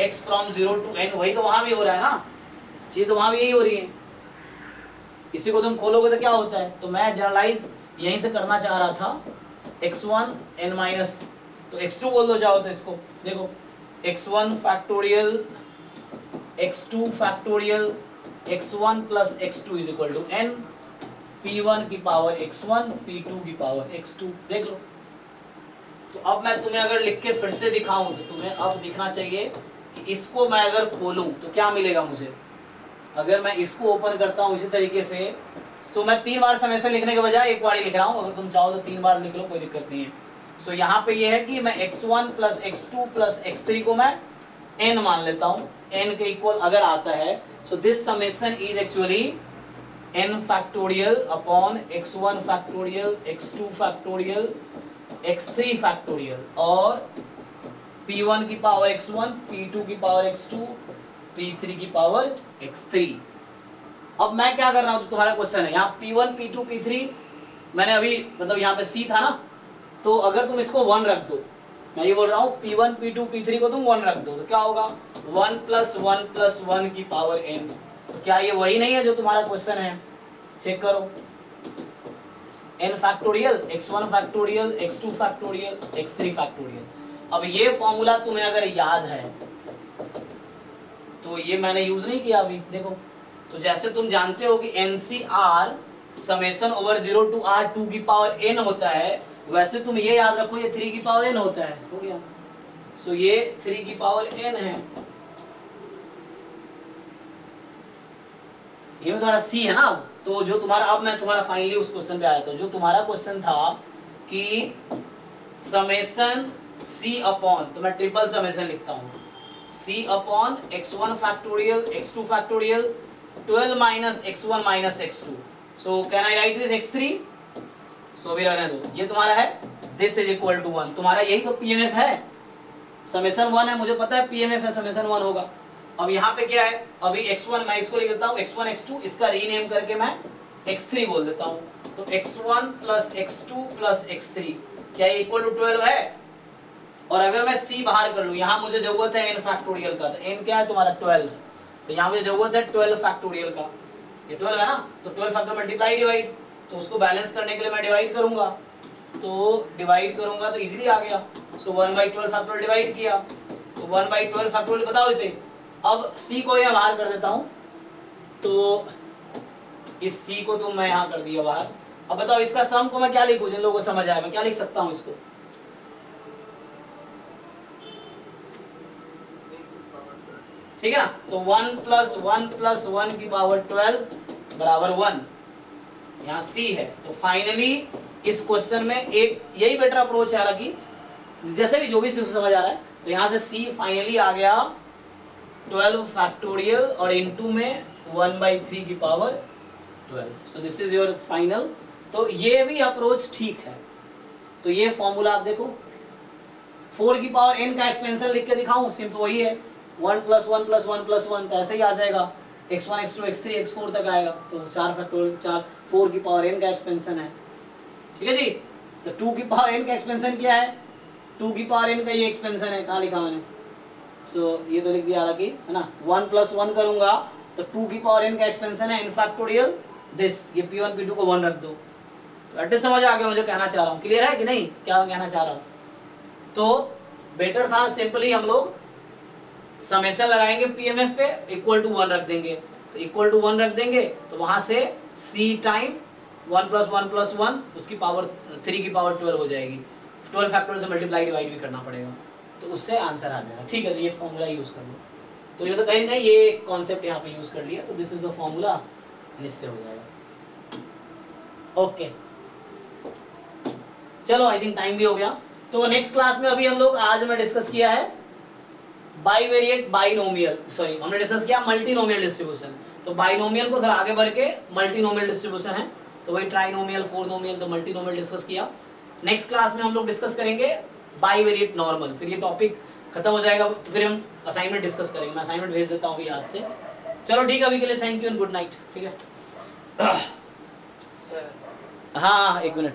x from 0 to n, वही तो वहां भी हो रहा है ना, चीज तो वहां भी यही हो रही है। इसी को तुम खोलोगे तो क्या होता है, तो मैं जनरलाइज यहीं से करना चाह रहा था, x1 n माइनस, तो x2 बोल दो जाओ, तो इसको देखो x1 factorial x2 factorial x1 plus x2 is equal to n, p1 की पावर x1 p2 की पावर x2, देख लो। तो अब मैं तुम्हें अगर लिख के फिर से दिखाऊं, तो तुम्हें अब दिखना चाहिए कि इसको मैं अगर खोलूं तो क्या मिलेगा मुझे, अगर मैं इसको ओपन करता हूं इसी तरीके से, सो मैं 3 बार समेशन लिखने के बजाय एक बार ही लिख रहा हूँ, अगर तुम चाहो तो 3 बार लिख लो, कोई दिक्कत नहीं है। सो यहाँ पे ये है कि मैं x1 plus x2 plus x3 को मैं n मान लेता हूँ, n के इक्वल अगर आता है। So this summation is actually n factorial upon x1 factorial, x2 factorial, x3 factorial और p1 की पावर x1, p2 की पावर x2, p3 की पावर x3। अब मैं क्या कर रहा हूं, जो तुम्हारा क्वेश्चन है यहाँ p1 p2 p3 मैंने अभी मतलब यहाँ पे c था ना, तो अगर तुम इसको 1 रख दो, मैं ये बोल रहा हूँ p1 p2 p3 को तुम 1 रख दो तो क्या होगा 1 प्लस 1 प्लस 1 की पावर n। तो क्या ये वही नहीं है जो तुम्हारा क्वेश्चन है? चेक करो, n factorial, x1 factorial, x2 factorial, x3 factorial. अब ये फॉर्मूला तुम्हें अगर याद है तो ये मैंने यूज नहीं किया अभी, देखो। तो जैसे तुम जानते हो कि NCR summation over 0 to r 2 की पावर n होता है, वैसे तुम ये याद रखो ये 3 की पावर n होता है, हो गया। सो ये 3 की पावर n है, ये में थोड़ा c है ना। तो जो तुम्हारा, अब मैं तुम्हारा फाइनली उस क्वेश्चन पे आया था, जो तुम्हारा क्वेश्चन था कि समेशन c अपॉन, तो मैं ट्रिपल समेशन लिखता हूँ, c upon x1 factorial, x2 factorial, 12 minus x1 minus x2। So can I right this x3? सो अभी रहने दो, ये तुम्हारा है दिस इज इक्वल टू 1। तुम्हारा यही तो PMF है, समेशन 1 है, मुझे पता है PMF है, समेशन 1 होगा। अब यहाँ पे क्या है, अभी x1 मैं इसको लिख देता हूँ x1 x2, इसका रीनेम करके मैं x3 बोल देता हूँ। तो x1 plus x2 plus x3 क्या ये इक्वल टू 12 है? और अगर मैं c बाहर कर लूँ, यहाँ मुझे जरूरत है n फैक्टोरियल का, तो n क्या है तुम्हारा 12, तो यहाँ मुझे जरूरत है 12 फैक्टोरियल का, ये 12 है ना, तो 12 फैक्टर मल्टीप्लाई डिवाइड, तो उसको बैलेंस करने के लिए मैं डिवाइड करूंगा, तो डिवाइड करूंगा तो इजीली आ गया। सो 1/12 फैक्टोरियल डिवाइड किया, तो 1/12 फैक्टोरियल बताओ इसे। अब c को यहाँ बाहर कर देता हूँ, तो इस c को तो मैं यहाँ कर दिया बाहर। अब बताओ इसका सम को मैं क्या लिखूं, जिन लोगों को समझ आया मैं क्या लिख सकता हूँ इसको? ठीक है ना, तो 1 प्लस 1 प्लस 1 की पावर 12 बराबर 1, यहाँ c है। तो फाइनली इस क्वेश्चन में एक यही बेटर अप्रोच है, हालांकि जैसे भी जो भी समझ आ रहा है, तो यहाँ से c फाइनली आ गया 12 फैक्टोरियल और इनटू में 1/3 की power 12। So this is your final. तो ये भी अप्रोच ठीक है। तो ये फॉर्मूला आप देखो, 4 की पावर n का एक्सपेंशन लिख के दिखाऊं, सिंपल वही है 1 प्लस 1 प्लस 1 प्लस 1, तो ऐसे ही आ जाएगा, x1 x2 x3 x4 तक आएगा। तो 4 फैक्टोरियल 4 की पावर n का एक्सपेंशन है, ठीक है जी। तो 2 की पावर n का एक्सपेंशन क्या है, 2 की पावर n का ये एक्सपेंशन है, कहाँ लिखा मैंने? सो ये तो लिख दिया हालांकि, है ना। 1 प्लस 1 करूंगा तो 2 की पावर n का एक्सपेंशन है इन फैक्टोरियल दिस, ये p1 p2 को 1 रख दो। तो एटलीस्ट समझ आ गया मुझे कहना चाह रहा हूँ, क्लियर है कि नहीं क्या मैं कहना चाह रहा हूँ? तो बेटर था सिंपली हम लोग समेशन लगाएंगे PMF पे, इक्वल टू 1 रख देंगे, तो इक्वल टू 1 रख देंगे, तो वहां से c टाइम 1 प्लस 1 उसकी पावर 3 की पावर 12 हो जाएगी। 12 फैक्टोरियल से मल्टीप्लाई डिवाइड भी करना पड़ेगा, तो उससे आंसर आ जाएगा। ठीक है, तो ये फॉर्मूला यूज कर लो। तो ये तो कहीं नहीं ये कॉन्सेप्ट यहाँ पे यूज कर लिया, तो दिस इज द फॉर्मूला, इससे हो जाएगा। ओके चलो, आई थिंक टाइम भी हो गया। तो नेक्स्ट क्लास में अभी हम लोग आज हमें डिस्कस किया है बाइवेरिएट बाइनोमियल, सॉरी हमने डिस्कस किया मल्टीनोमियल डिस्ट्रीब्यूशन। तो बाइनोमियल को थोड़ा आगे बढ़ के मल्टीनोमियल डिस्ट्रीब्यूशन है, तो वही ट्राइनोमियल, फोरनोमियल, तो मल्टीनोमियल डिस्कस किया। नेक्स्ट क्लास में हम लोग डिस्कस करेंगे बाइवेरिएट नॉर्मल, फिर ये टॉपिक खत्म हो जाएगा, तो फिर हम असाइनमेंट डिस्कस करेंगे। मैं असाइनमेंट भेज देता हूँ अभी आज से। चलो ठीक है, अभी के लिए thank you and good night. ठीक है सर हाँ 1 मिनट।